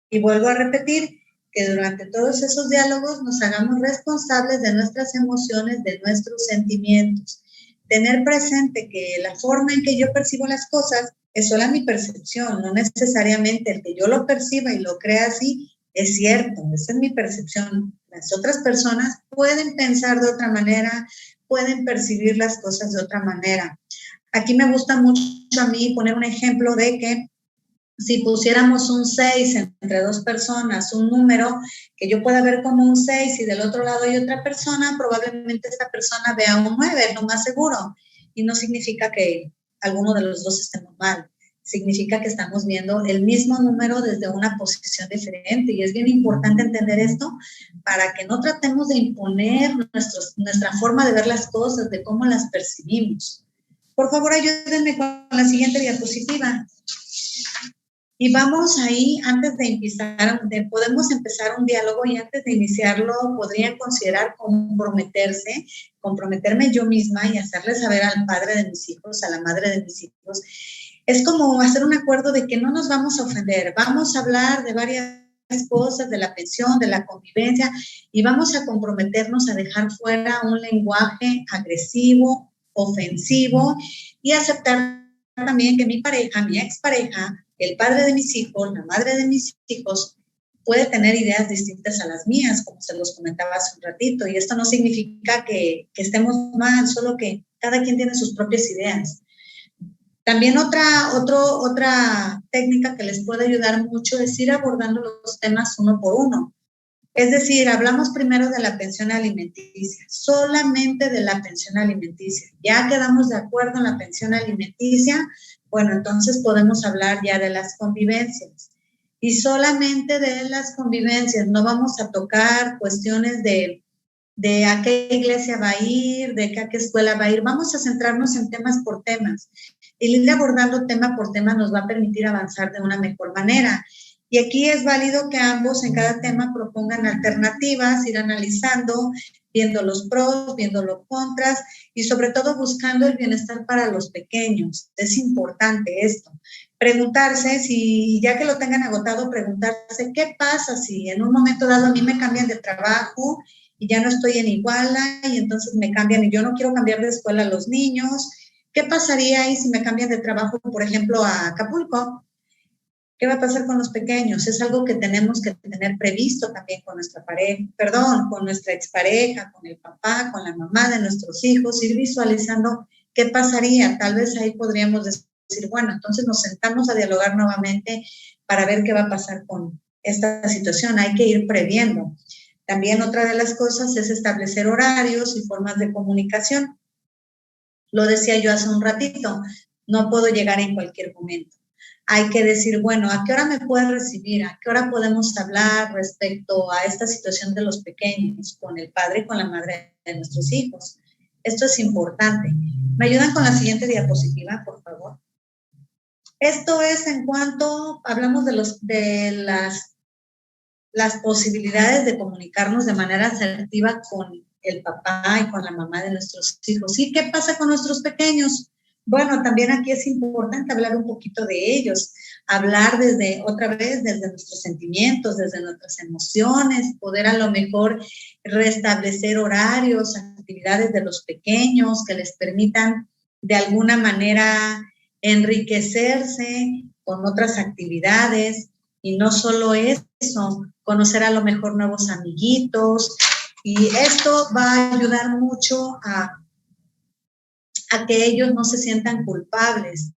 Y vuelvo a repetir, que durante todos esos diálogos nos hagamos responsables de nuestras emociones, de nuestros sentimientos. Tener presente que la forma en que yo percibo las cosas es solo mi percepción, no necesariamente el que yo lo perciba y lo crea así es cierto, esa es mi percepción. Las otras personas pueden pensar de otra manera, pueden percibir las cosas de otra manera. Aquí me gusta mucho a mí poner un ejemplo de que si pusiéramos un 6 entre dos personas, un número que yo pueda ver como un 6 y del otro lado hay otra persona, probablemente esta persona vea un 9, es lo más seguro. Y no significa que alguno de los dos estemos mal. Significa que estamos viendo el mismo número desde una posición diferente. Y es bien importante entender esto para que no tratemos de imponer nuestra forma de ver las cosas, de cómo las percibimos. Por favor, ayúdenme con la siguiente diapositiva. Y vamos ahí, antes de empezar, podemos empezar un diálogo y antes de iniciarlo podrían considerar comprometerme yo misma y hacerle saber al padre de mis hijos, a la madre de mis hijos. Es como hacer un acuerdo de que no nos vamos a ofender, vamos a hablar de varias cosas, de la pensión, de la convivencia y vamos a comprometernos a dejar fuera un lenguaje agresivo, ofensivo y aceptar también que mi pareja, mi expareja, el padre de mis hijos, la madre de mis hijos, puede tener ideas distintas a las mías, como se los comentaba hace un ratito, y esto no significa que estemos mal, solo que cada quien tiene sus propias ideas. También otra técnica que les puede ayudar mucho es ir abordando los temas uno por uno. Es decir, hablamos primero de la pensión alimenticia, solamente de la pensión alimenticia. Ya quedamos de acuerdo en la pensión alimenticia, bueno, entonces podemos hablar ya de las convivencias. Y solamente de las convivencias, no vamos a tocar cuestiones de a qué iglesia va a ir, de a qué escuela va a ir. Vamos a centrarnos en temas por temas. El ir abordando tema por tema nos va a permitir avanzar de una mejor manera. Y aquí es válido que ambos en cada tema propongan alternativas, ir analizando, viendo los pros, viendo los contras y sobre todo buscando el bienestar para los pequeños. Es importante esto. Preguntarse, si ya que lo tengan agotado, preguntarse qué pasa si en un momento dado a mí me cambian de trabajo y ya no estoy en Iguala y entonces me cambian y yo no quiero cambiar de escuela a los niños. ¿Qué pasaría ahí si me cambian de trabajo, por ejemplo, a Acapulco? ¿Qué va a pasar con los pequeños? Es algo que tenemos que tener previsto también con nuestra pareja, con nuestra expareja, con el papá, con la mamá de nuestros hijos, ir visualizando qué pasaría. Tal vez ahí podríamos decir, bueno, entonces nos sentamos a dialogar nuevamente para ver qué va a pasar con esta situación. Hay que ir previendo. También otra de las cosas es establecer horarios y formas de comunicación. Lo decía yo hace un ratito, no puedo llegar en cualquier momento. Hay que decir, bueno, ¿a qué hora me puedes recibir? ¿A qué hora podemos hablar respecto a esta situación de los pequeños, con el padre y con la madre de nuestros hijos? Esto es importante. ¿Me ayudan con la siguiente diapositiva, por favor? Esto es en cuanto hablamos de las posibilidades de comunicarnos de manera asertiva con el papá y con la mamá de nuestros hijos. ¿Y qué pasa con nuestros pequeños? Bueno, también aquí es importante hablar un poquito de ellos, hablar desde nuestros sentimientos, desde nuestras emociones, poder a lo mejor restablecer horarios, actividades de los pequeños que les permitan de alguna manera enriquecerse con otras actividades. Y no solo eso, conocer a lo mejor nuevos amiguitos, y esto va a ayudar mucho a que ellos no se sientan culpables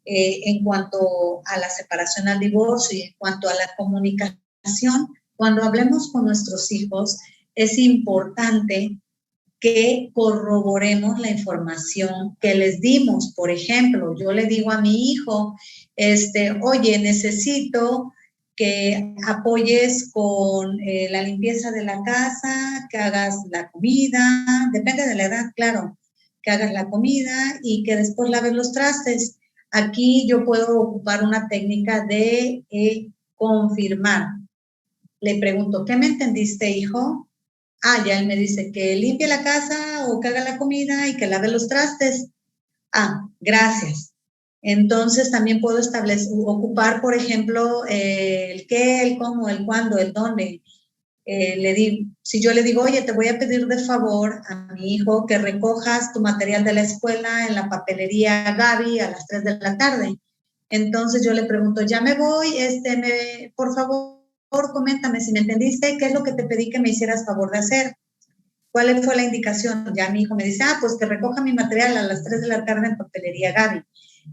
en cuanto a la separación, al divorcio, y en cuanto a la comunicación. Cuando hablemos con nuestros hijos, es importante que corroboremos la información que les dimos. Por ejemplo, yo le digo a mi hijo, oye, necesito que apoyes con la limpieza de la casa, que hagas la comida, depende de la edad, claro, que hagas la comida y que después laves los trastes. Aquí yo puedo ocupar una técnica de confirmar. Le pregunto, ¿qué me entendiste, hijo? Ah, ya él me dice que limpie la casa o que haga la comida y que lave los trastes. Ah, gracias. Entonces también puedo ocupar, por ejemplo, el qué, el cómo, el cuándo, el dónde. Si yo le digo, oye, te voy a pedir de favor a mi hijo que recojas tu material de la escuela en la papelería Gaby a las 3 de la tarde. Entonces yo le pregunto, ya me voy, por favor, coméntame si me entendiste, qué es lo que te pedí que me hicieras favor de hacer. ¿Cuál fue la indicación? Ya mi hijo me dice, pues que recoja mi material a las 3 de la tarde en papelería Gaby.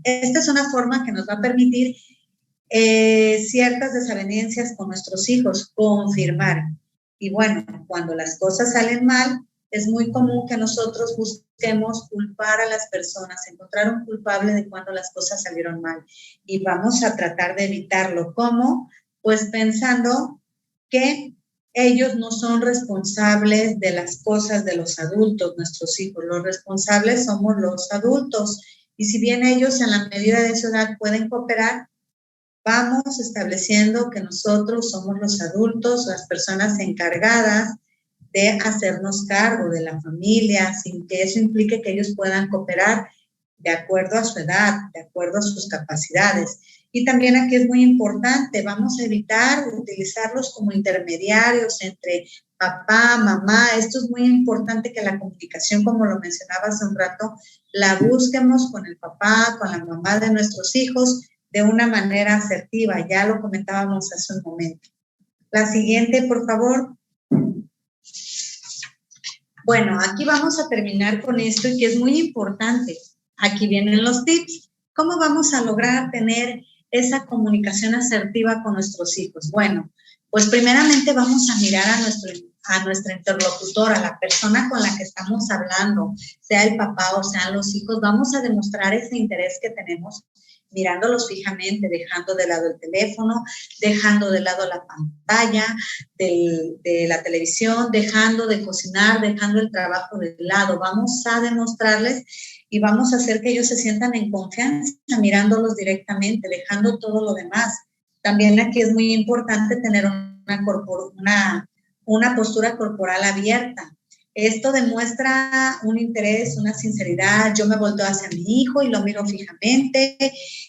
Esta es una forma que nos va a permitir ciertas desavenencias con nuestros hijos, confirmar. Y bueno, cuando las cosas salen mal, es muy común que nosotros busquemos culpar a las personas, encontrar un culpable de cuando las cosas salieron mal. Y vamos a tratar de evitarlo. ¿Cómo? Pues pensando que ellos no son responsables de las cosas de los adultos, nuestros hijos. Los responsables somos los adultos. Y si bien ellos en la medida de su edad pueden cooperar, vamos estableciendo que nosotros somos los adultos, las personas encargadas de hacernos cargo de la familia, sin que eso implique que ellos puedan cooperar de acuerdo a su edad, de acuerdo a sus capacidades. Y también aquí es muy importante, vamos a evitar utilizarlos como intermediarios entre papá, mamá. Esto es muy importante, que la comunicación, como lo mencionaba hace un rato, la busquemos con el papá, con la mamá de nuestros hijos, de una manera asertiva. Ya lo comentábamos hace un momento. La siguiente, por favor. Bueno, aquí vamos a terminar con esto, y que es muy importante. Aquí vienen los tips. ¿Cómo vamos a lograr tener esa comunicación asertiva con nuestros hijos? Bueno, pues primeramente vamos a mirar a nuestra interlocutora, la persona con la que estamos hablando, sea el papá o sean los hijos. Vamos a demostrar ese interés que tenemos mirándolos fijamente, dejando de lado el teléfono, dejando de lado la pantalla de la televisión, dejando de cocinar, dejando el trabajo de lado. Vamos a demostrarles y vamos a hacer que ellos se sientan en confianza mirándolos directamente, dejando todo lo demás. También aquí es muy importante tener una postura corporal abierta. Esto demuestra un interés, una sinceridad. Yo me volteo hacia mi hijo y lo miro fijamente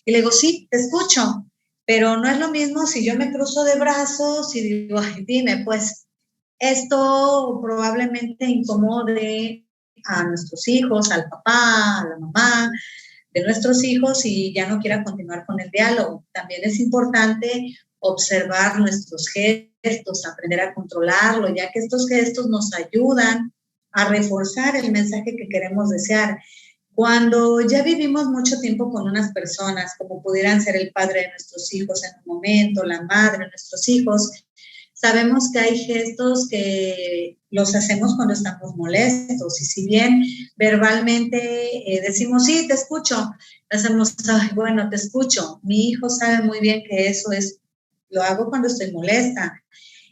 y le digo, sí, te escucho, pero no es lo mismo si yo me cruzo de brazos y digo, ay, dime, pues esto probablemente incomode a nuestros hijos, al papá, a la mamá. de nuestros hijos y ya no quiera continuar con el diálogo. También es importante observar nuestros gestos, aprender a controlarlo, ya que estos gestos nos ayudan a reforzar el mensaje que queremos desear. Cuando ya vivimos mucho tiempo con unas personas, como pudieran ser el padre de nuestros hijos en un momento, la madre de nuestros hijos, sabemos que hay gestos que los hacemos cuando estamos molestos y si bien verbalmente decimos, sí, te escucho, hacemos, ay, bueno, te escucho. Mi hijo sabe muy bien que eso es, lo hago cuando estoy molesta.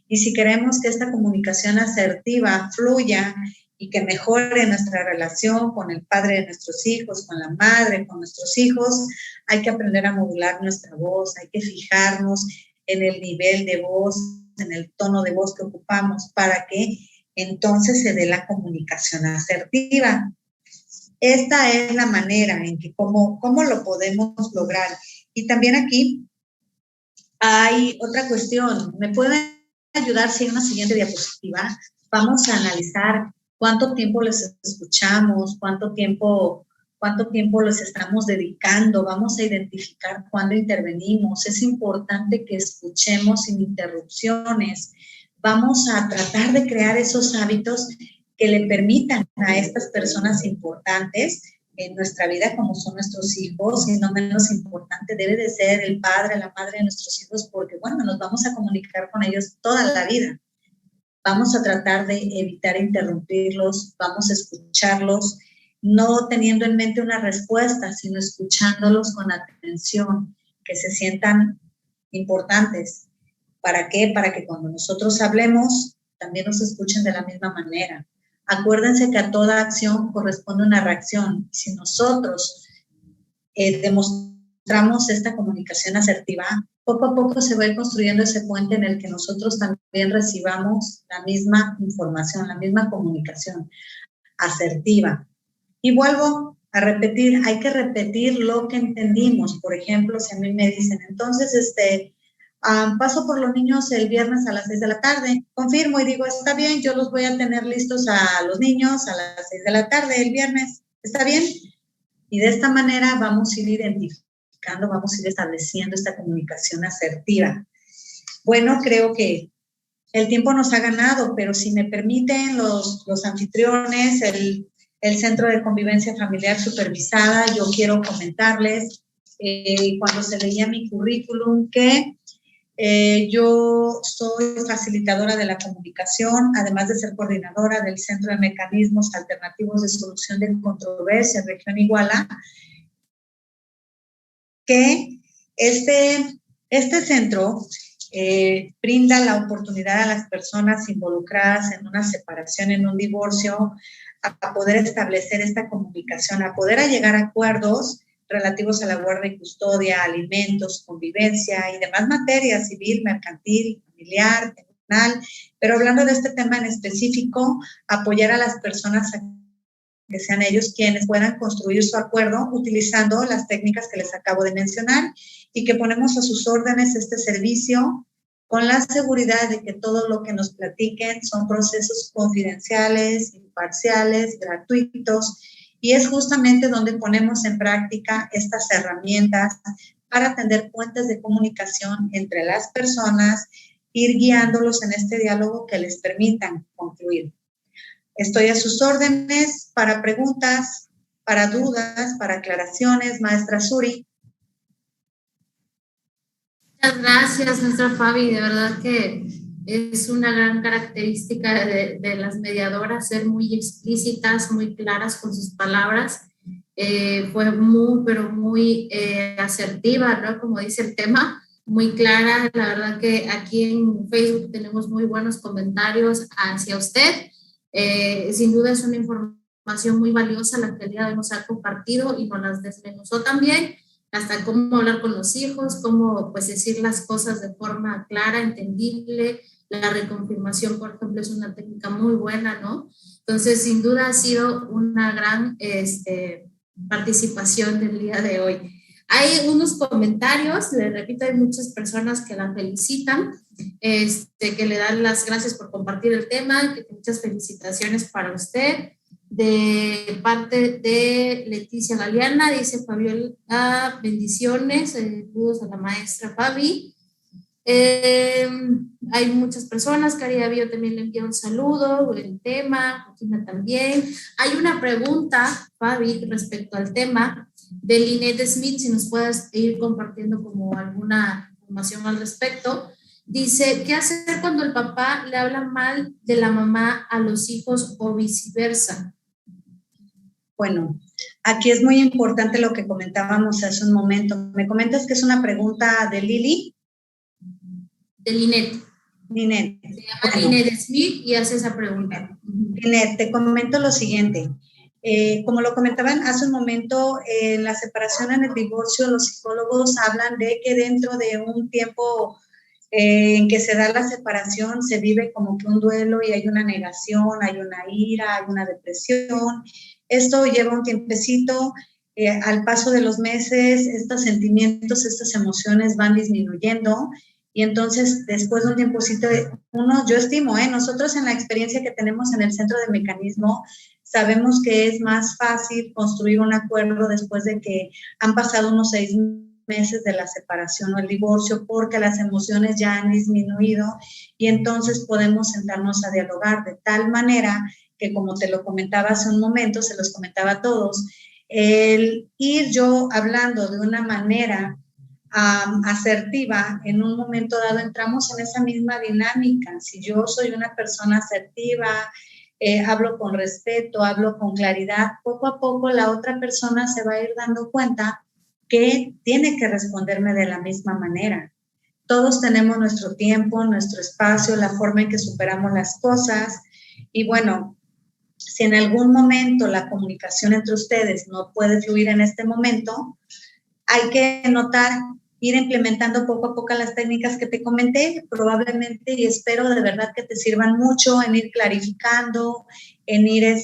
Y si queremos que esta comunicación asertiva fluya y que mejore nuestra relación con el padre de nuestros hijos, con la madre, con nuestros hijos, hay que aprender a modular nuestra voz, hay que fijarnos en el nivel de voz, en el tono de voz que ocupamos para que entonces se dé la comunicación asertiva. Esta es la manera en que cómo lo podemos lograr. Y también aquí hay otra cuestión. ¿Me pueden ayudar si en una siguiente diapositiva vamos a analizar cuánto tiempo les escuchamos, cuánto tiempo les estamos dedicando? Vamos a identificar cuándo intervenimos. Es importante que escuchemos sin interrupciones. Vamos a tratar de crear esos hábitos que le permitan a estas personas importantes en nuestra vida, como son nuestros hijos, y no menos importante debe de ser el padre, la madre de nuestros hijos, porque bueno, nos vamos a comunicar con ellos toda la vida. Vamos a tratar de evitar interrumpirlos, vamos a escucharlos, no teniendo en mente una respuesta, sino escuchándolos con atención, que se sientan importantes. ¿Para qué? Para que cuando nosotros hablemos, también nos escuchen de la misma manera. Acuérdense que a toda acción corresponde una reacción. Si nosotros demostramos esta comunicación asertiva, poco a poco se va a ir construyendo ese puente en el que nosotros también recibamos la misma información, la misma comunicación asertiva. Y vuelvo a repetir, hay que repetir lo que entendimos. Por ejemplo, si a mí me dicen, entonces, paso por los niños el viernes a las 6 de la tarde, confirmo y digo, está bien, yo los voy a tener listos a los niños a las 6 de la tarde el viernes, ¿está bien? Y de esta manera vamos a ir identificando, vamos a ir estableciendo esta comunicación asertiva. Bueno, creo que el tiempo nos ha ganado, pero si me permiten los anfitriones, el Centro de Convivencia Familiar Supervisada, yo quiero comentarles, cuando se leía mi currículum, que yo soy facilitadora de la comunicación, además de ser coordinadora del Centro de Mecanismos Alternativos de Solución de Controversias, Región Iguala, que este centro brinda la oportunidad a las personas involucradas en una separación, en un divorcio, a poder establecer esta comunicación, a poder llegar a acuerdos relativos a la guarda y custodia, alimentos, convivencia y demás materias, civil, mercantil, familiar, penal. Pero hablando de este tema en específico, apoyar a las personas a que sean ellos quienes puedan construir su acuerdo utilizando las técnicas que les acabo de mencionar y que ponemos a sus órdenes este servicio con la seguridad de que todo lo que nos platiquen son procesos confidenciales, imparciales, gratuitos, y es justamente donde ponemos en práctica estas herramientas para tender puentes de comunicación entre las personas, ir guiándolos en este diálogo que les permitan concluir. Estoy a sus órdenes para preguntas, para dudas, para aclaraciones, maestra Suri. Muchas gracias, maestra Fabi. De verdad que es una gran característica de las mediadoras ser muy explícitas, muy claras con sus palabras. Fue muy, pero muy asertiva, ¿no? Como dice el tema, muy clara. La verdad que aquí en Facebook tenemos muy buenos comentarios hacia usted. Sin duda es una información muy valiosa la que el día de hoy nos ha compartido y nos las desmenuzó también, hasta cómo hablar con los hijos, cómo pues decir las cosas de forma clara, entendible. La reconfirmación, por ejemplo, es una técnica muy buena, ¿no? Entonces, sin duda ha sido una gran participación del día de hoy. Hay unos comentarios, les repito, hay muchas personas que la felicitan, que le dan las gracias por compartir el tema, que muchas felicitaciones para usted. De parte de Leticia Galeana, dice Fabiola, bendiciones, saludos a la maestra Fabi. Hay muchas personas, Caridad Bio también le envía un saludo, el tema, Joaquina también. Hay una pregunta, Fabi, respecto al tema de Lynette Smith, si nos puedes ir compartiendo como alguna información al respecto. Dice, ¿qué hacer cuando el papá le habla mal de la mamá a los hijos o viceversa? Bueno, aquí es muy importante lo que comentábamos hace un momento. ¿Me comentas que es una pregunta de Lili? De Lynette. Lynette. Se llama Lynette Smith y hace esa pregunta. Lynette, te comento lo siguiente. Como lo comentaban hace un momento, en la separación, en el divorcio, los psicólogos hablan de que dentro de un tiempo en que se da la separación, se vive como que un duelo y hay una negación, hay una ira, hay una depresión. Esto lleva un tiempecito. Al paso de los meses, estos sentimientos, estas emociones van disminuyendo. Y entonces, después de un tiempocito, yo estimo, nosotros en la experiencia que tenemos en el Centro de Mecanismo, sabemos que es más fácil construir un acuerdo después de que han pasado unos 6 meses de la separación o el divorcio, porque las emociones ya han disminuido y entonces podemos sentarnos a dialogar de tal manera que, como te lo comentaba hace un momento, se los comentaba a todos, el ir yo hablando de una manera asertiva, en un momento dado entramos en esa misma dinámica. Si yo soy una persona asertiva, hablo con respeto, hablo con claridad, poco a poco la otra persona se va a ir dando cuenta que tiene que responderme de la misma manera. Todos tenemos nuestro tiempo, nuestro espacio, la forma en que superamos las cosas. Y bueno, si en algún momento la comunicación entre ustedes no puede fluir en este momento, hay que notar, ir implementando poco a poco las técnicas que te comenté, probablemente, y espero de verdad que te sirvan mucho en ir clarificando, en ir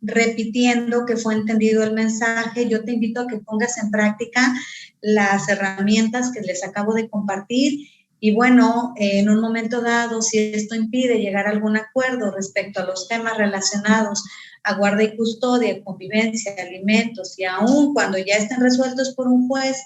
repitiendo que fue entendido el mensaje. Yo te invito a que pongas en práctica las herramientas que les acabo de compartir y bueno, en un momento dado, si esto impide llegar a algún acuerdo respecto a los temas relacionados a guarda y custodia, convivencia, alimentos y aún cuando ya estén resueltos por un juez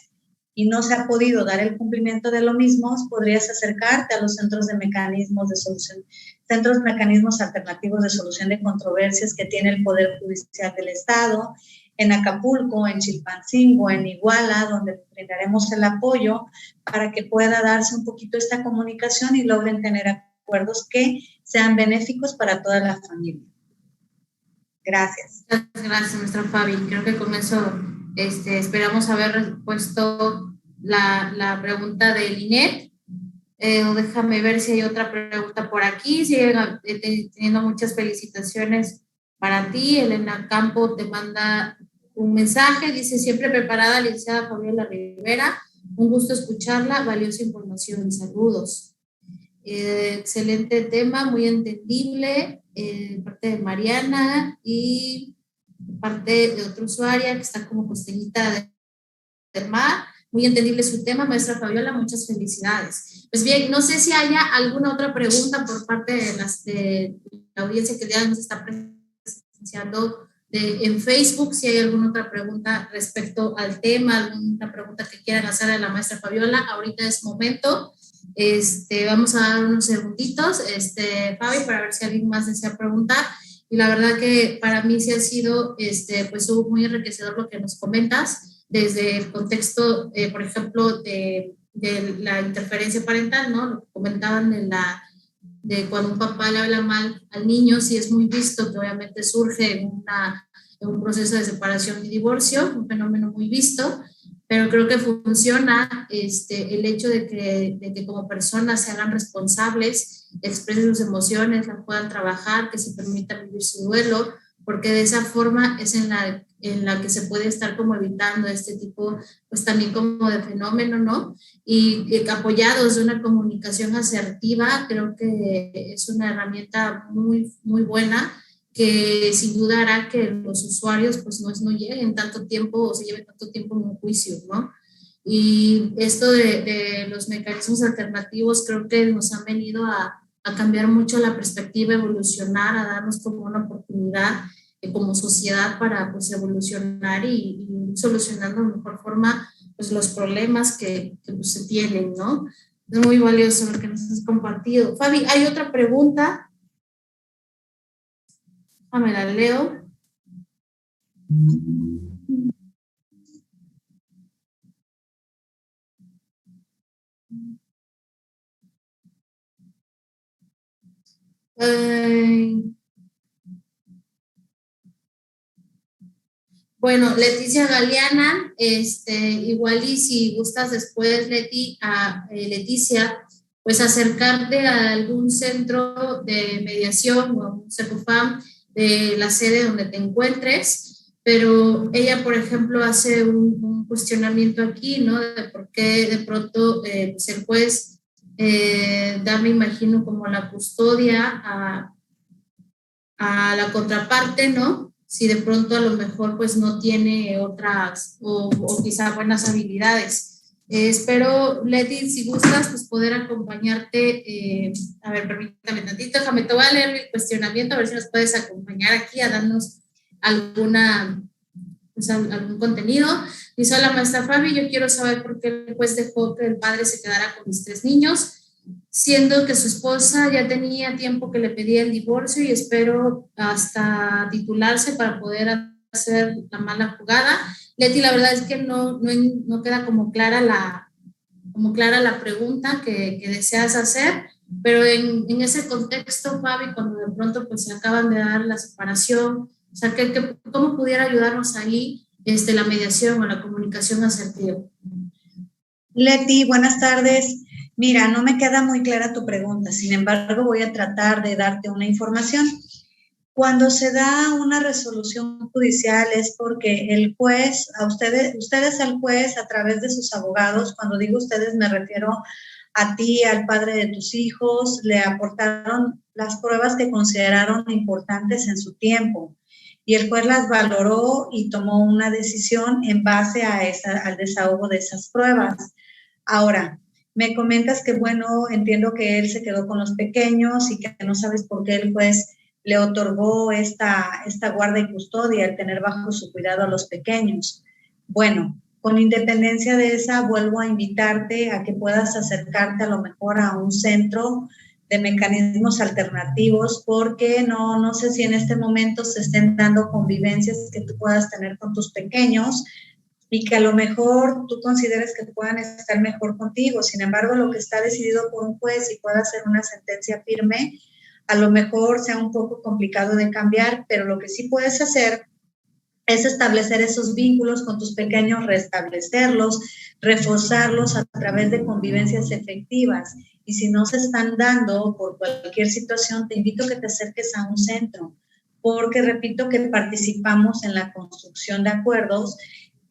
y no se ha podido dar el cumplimiento de lo mismo, podrías acercarte a los centros de mecanismos de solución, centros de mecanismos alternativos de solución de controversias que tiene el Poder Judicial del Estado, en Acapulco, en Chilpancingo, en Iguala, donde brindaremos el apoyo para que pueda darse un poquito esta comunicación y logren tener acuerdos que sean benéficos para toda la familia. Gracias. Muchas gracias, maestra Fabi. Creo que con eso esperamos haber respuesto la pregunta de Lynette. Déjame ver si hay otra pregunta por aquí. Siguen teniendo muchas felicitaciones para ti. Elena Campo te manda un mensaje. Dice, siempre preparada, licenciada Fabiola Rivera. Un gusto escucharla. Valiosa información. Saludos. Excelente tema, muy entendible. Parte de Mariana y parte de otra usuaria que está como costeñita del mar. Muy entendible su tema, maestra Fabiola, muchas felicidades. Pues bien, no sé si haya alguna otra pregunta por parte de la audiencia que ya nos está presenciando en Facebook, si hay alguna otra pregunta respecto al tema, alguna pregunta que quieran hacer a la maestra Fabiola, ahorita es momento. Vamos a dar unos segunditos, Fabi, para ver si alguien más desea preguntar. Y la verdad que para mí sí ha sido pues muy enriquecedor lo que nos comentas desde el contexto, por ejemplo, de la interferencia parental, ¿no? Lo que comentaban de cuando un papá le habla mal al niño, sí es muy visto, que obviamente surge en un proceso de separación y divorcio, un fenómeno muy visto, pero creo que funciona el hecho de que como personas se hagan responsables, expresen sus emociones, las puedan trabajar, que se permita vivir su duelo, porque de esa forma es en la que se puede estar como evitando este tipo, pues también como de fenómeno, ¿no? Y apoyados de una comunicación asertiva, creo que es una herramienta muy, muy buena que sin duda hará que los usuarios pues no lleguen tanto tiempo o se lleven tanto tiempo en un juicio, ¿no? Y esto de los mecanismos alternativos creo que nos han venido a cambiar mucho la perspectiva, evolucionar, a darnos como una oportunidad como sociedad para pues evolucionar y solucionando de mejor forma pues los problemas que pues, se tienen, ¿no? Es muy valioso lo que nos has compartido. Fabi, hay otra pregunta. Me la leo. Bueno, Leticia Galeana, igual y si gustas después, Leticia, pues acercarte a algún centro de mediación o a un CEPUFAM de la sede donde te encuentres, pero ella, por ejemplo, hace un cuestionamiento aquí, ¿no? De por qué de pronto pues el juez da, me imagino, como la custodia a la contraparte, ¿no? Si de pronto a lo mejor pues no tiene otras o quizá buenas habilidades. Espero, Leti, si gustas, pues poder acompañarte. A ver, permítame tantito, déjame, te voy a leer el cuestionamiento, a ver si nos puedes acompañar aquí a darnos pues, algún contenido. Dice: hola, maestra Fabi, yo quiero saber por qué el juez dejó que el padre se quedara con mis 3 niños, siendo que su esposa ya tenía tiempo que le pedía el divorcio y espero hasta titularse para poder hacer la mala jugada. Leti, la verdad es que no queda como clara la pregunta que deseas hacer, pero en ese contexto, Fabi, cuando de pronto pues se acaban de dar la separación, o sea, ¿cómo pudiera ayudarnos ahí la mediación o la comunicación asertiva? Leti, buenas tardes. Mira, no me queda muy clara tu pregunta, sin embargo voy a tratar de darte una información. Cuando se da una resolución judicial es porque el juez, ustedes al juez a través de sus abogados, cuando digo ustedes me refiero a ti, al padre de tus hijos, le aportaron las pruebas que consideraron importantes en su tiempo y el juez las valoró y tomó una decisión en base al desahogo de esas pruebas. Ahora, me comentas que, bueno, entiendo que él se quedó con los pequeños y que no sabes por qué el juez le otorgó esta guarda y custodia, el tener bajo su cuidado a los pequeños. Bueno, con independencia de esa, vuelvo a invitarte a que puedas acercarte a lo mejor a un centro de mecanismos alternativos, porque no sé si en este momento se estén dando convivencias que tú puedas tener con tus pequeños y que a lo mejor tú consideres que puedan estar mejor contigo. Sin embargo, lo que está decidido por un juez y pueda ser una sentencia firme, a lo mejor sea un poco complicado de cambiar, pero lo que sí puedes hacer es establecer esos vínculos con tus pequeños, restablecerlos, reforzarlos a través de convivencias efectivas. Y si no se están dando por cualquier situación, te invito a que te acerques a un centro, porque repito que participamos en la construcción de acuerdos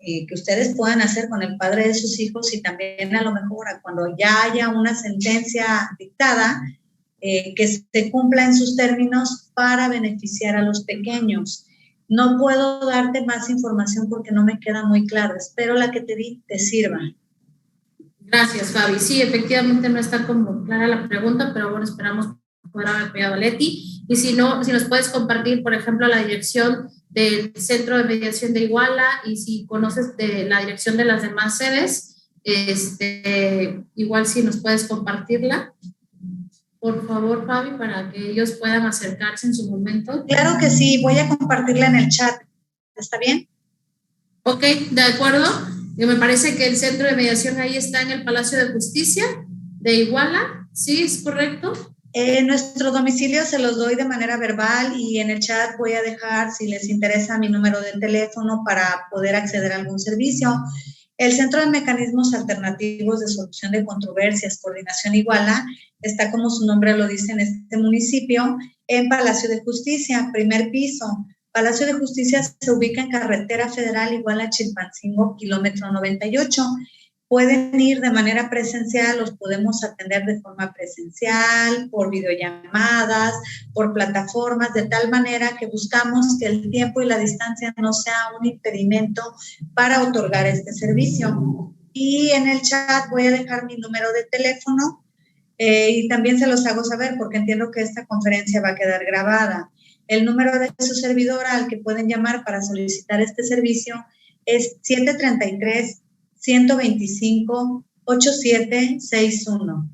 que ustedes puedan hacer con el padre de sus hijos y también a lo mejor cuando ya haya una sentencia dictada, que se cumpla en sus términos para beneficiar a los pequeños. No puedo darte más información porque no me queda muy claro. Espero la que te di te sirva. Gracias, Fabi. Sí, efectivamente no está como clara la pregunta, pero bueno, esperamos poder haber apoyado a Leti. Y si no, si nos puedes compartir, por ejemplo, la dirección del Centro de Mediación de Iguala y si conoces de la dirección de las demás sedes, igual si nos puedes compartirla. Por favor, Fabi, para que ellos puedan acercarse en su momento. Claro que sí, voy a compartirla en el chat. ¿Está bien? Ok, de acuerdo. Me parece que el centro de mediación ahí está en el Palacio de Justicia de Iguala. ¿Sí, es correcto? Nuestro domicilio se los doy de manera verbal y en el chat voy a dejar, si les interesa, mi número de teléfono para poder acceder a algún servicio. El Centro de Mecanismos Alternativos de Solución de Controversias, Coordinación Iguala, está como su nombre lo dice en este municipio, en Palacio de Justicia, primer piso. Palacio de Justicia se ubica en Carretera Federal Iguala-Chilpancingo, kilómetro 98. Pueden ir de manera presencial, los podemos atender de forma presencial, por videollamadas, por plataformas, de tal manera que buscamos que el tiempo y la distancia no sea un impedimento para otorgar este servicio. Y en el chat voy a dejar mi número de teléfono y también se los hago saber porque entiendo que esta conferencia va a quedar grabada. El número de su servidora al que pueden llamar para solicitar este servicio es 733-125-8761.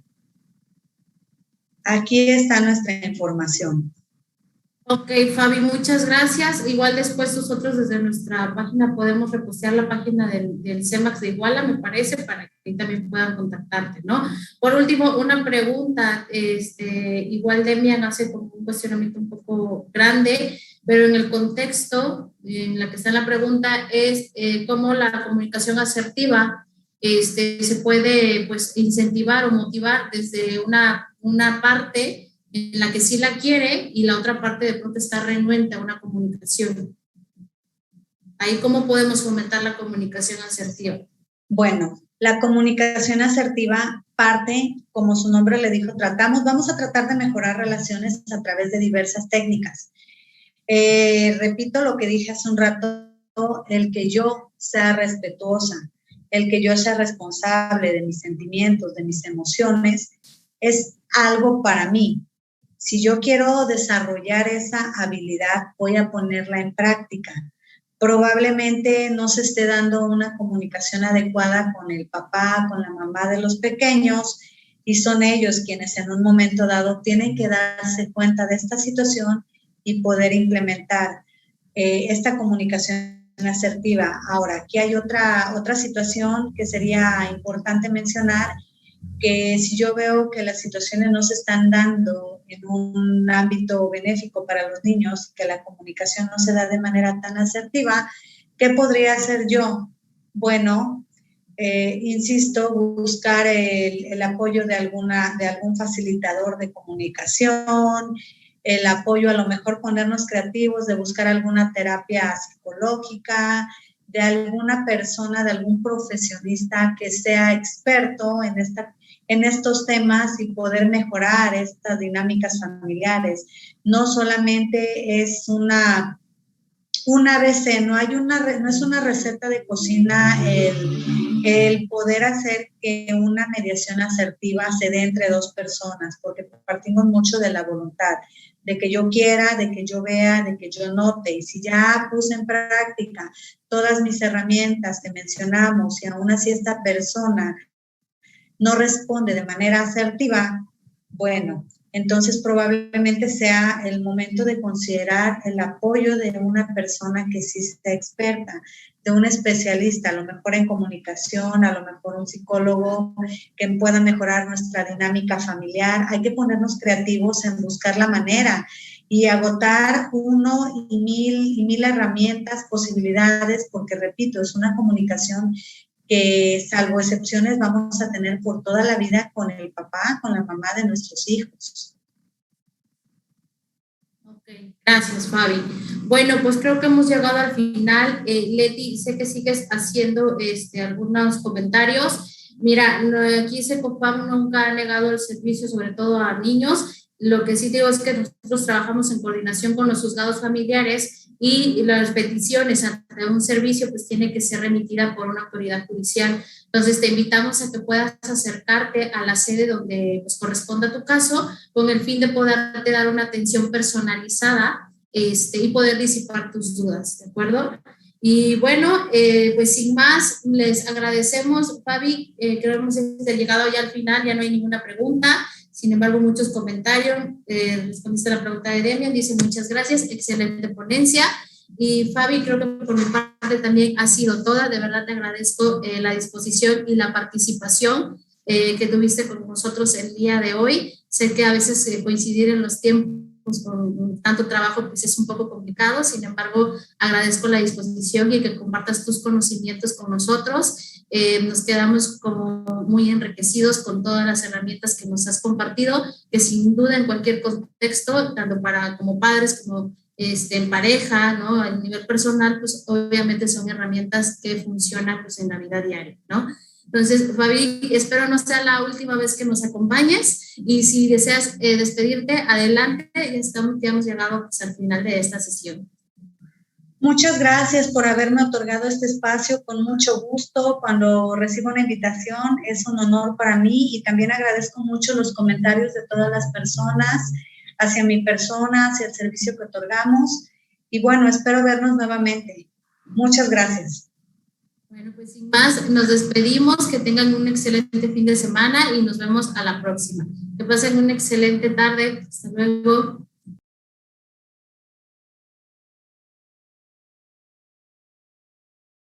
Aquí está nuestra información. Ok, Fabi, muchas gracias. Igual después nosotros desde nuestra página podemos repostear la página del CEMAX de Iguala, me parece, para que también puedan contactarte, ¿no? Por último, una pregunta, igual Demian hace como un cuestionamiento un poco grande, pero en el contexto en la que está la pregunta es cómo la comunicación asertiva se puede, pues, incentivar o motivar desde una parte en la que sí la quiere y la otra parte de pronto está renuente a una comunicación. Ahí, ¿cómo podemos fomentar la comunicación asertiva? Bueno, la comunicación asertiva parte, como su nombre le dijo, vamos a tratar de mejorar relaciones a través de diversas técnicas. Repito lo que dije hace un rato, el que yo sea respetuosa, el que yo sea responsable de mis sentimientos, de mis emociones, es algo para mí. Si yo quiero desarrollar esa habilidad, voy a ponerla en práctica. Probablemente no se esté dando una comunicación adecuada con el papá, con la mamá de los pequeños, y son ellos quienes en un momento dado tienen que darse cuenta de esta situación y poder implementar esta comunicación asertiva. Ahora, aquí hay otra situación que sería importante mencionar, que si yo veo que las situaciones no se están dando en un ámbito benéfico para los niños, que la comunicación no se da de manera tan asertiva, ¿qué podría hacer yo? Bueno, insisto, buscar el apoyo de algún facilitador de comunicación, el apoyo, a lo mejor ponernos creativos, de buscar alguna terapia psicológica, de alguna persona, de algún profesionista que sea experto en estos temas y poder mejorar estas dinámicas familiares. No solamente es una ABC, no es una receta de cocina el poder hacer que una mediación asertiva se dé entre dos personas, porque partimos mucho de la voluntad, de que yo quiera, de que yo vea, de que yo note. Y si ya puse en práctica todas mis herramientas que mencionamos y aún así esta persona no responde de manera asertiva, bueno, entonces probablemente sea el momento de considerar el apoyo de una persona que sí sea experta, de un especialista, a lo mejor en comunicación, a lo mejor un psicólogo que pueda mejorar nuestra dinámica familiar. Hay que ponernos creativos en buscar la manera y agotar uno y mil herramientas, posibilidades, porque repito, es una comunicación que, salvo excepciones, vamos a tener por toda la vida con el papá, con la mamá de nuestros hijos. Ok, gracias, Fabi. Bueno, pues creo que hemos llegado al final. Leti, sé que sigues haciendo algunos comentarios. Mira, aquí CECOPAM nunca ha negado el servicio, sobre todo a niños. Lo que sí digo es que nosotros trabajamos en coordinación con los juzgados familiares y las peticiones ante un servicio pues tiene que ser remitida por una autoridad judicial. Entonces te invitamos a que puedas acercarte a la sede donde pues, corresponda tu caso, con el fin de poderte dar una atención personalizada y poder disipar tus dudas, ¿de acuerdo? Y bueno, pues sin más, les agradecemos, Fabi, creo que hemos llegado ya al final, ya no hay ninguna pregunta. Sin embargo, muchos comentarios. Respondiste a la pregunta de Demian, dice muchas gracias, excelente ponencia. Y Fabi, creo que por mi parte también ha sido toda. De verdad te agradezco la disposición y la participación que tuviste con nosotros el día de hoy. Sé que a veces coincidir en los tiempos con tanto trabajo pues es un poco complicado. Sin embargo, agradezco la disposición y que compartas tus conocimientos con nosotros. Nos quedamos como muy enriquecidos con todas las herramientas que nos has compartido, que sin duda en cualquier contexto, tanto para como padres como en pareja, ¿no? A nivel personal, pues obviamente son herramientas que funcionan pues en la vida diaria, ¿no? Entonces, Fabi, espero no sea la última vez que nos acompañes y si deseas despedirte, adelante, ya hemos llegado pues, al final de esta sesión. Muchas gracias por haberme otorgado este espacio, con mucho gusto. Cuando recibo una invitación es un honor para mí y también agradezco mucho los comentarios de todas las personas. hacia mi persona, hacia el servicio que otorgamos. Y bueno, espero vernos nuevamente. Muchas gracias. Bueno, pues sin más, nos despedimos, que tengan un excelente fin de semana y nos vemos a la próxima. Que pasen una excelente tarde. Hasta luego.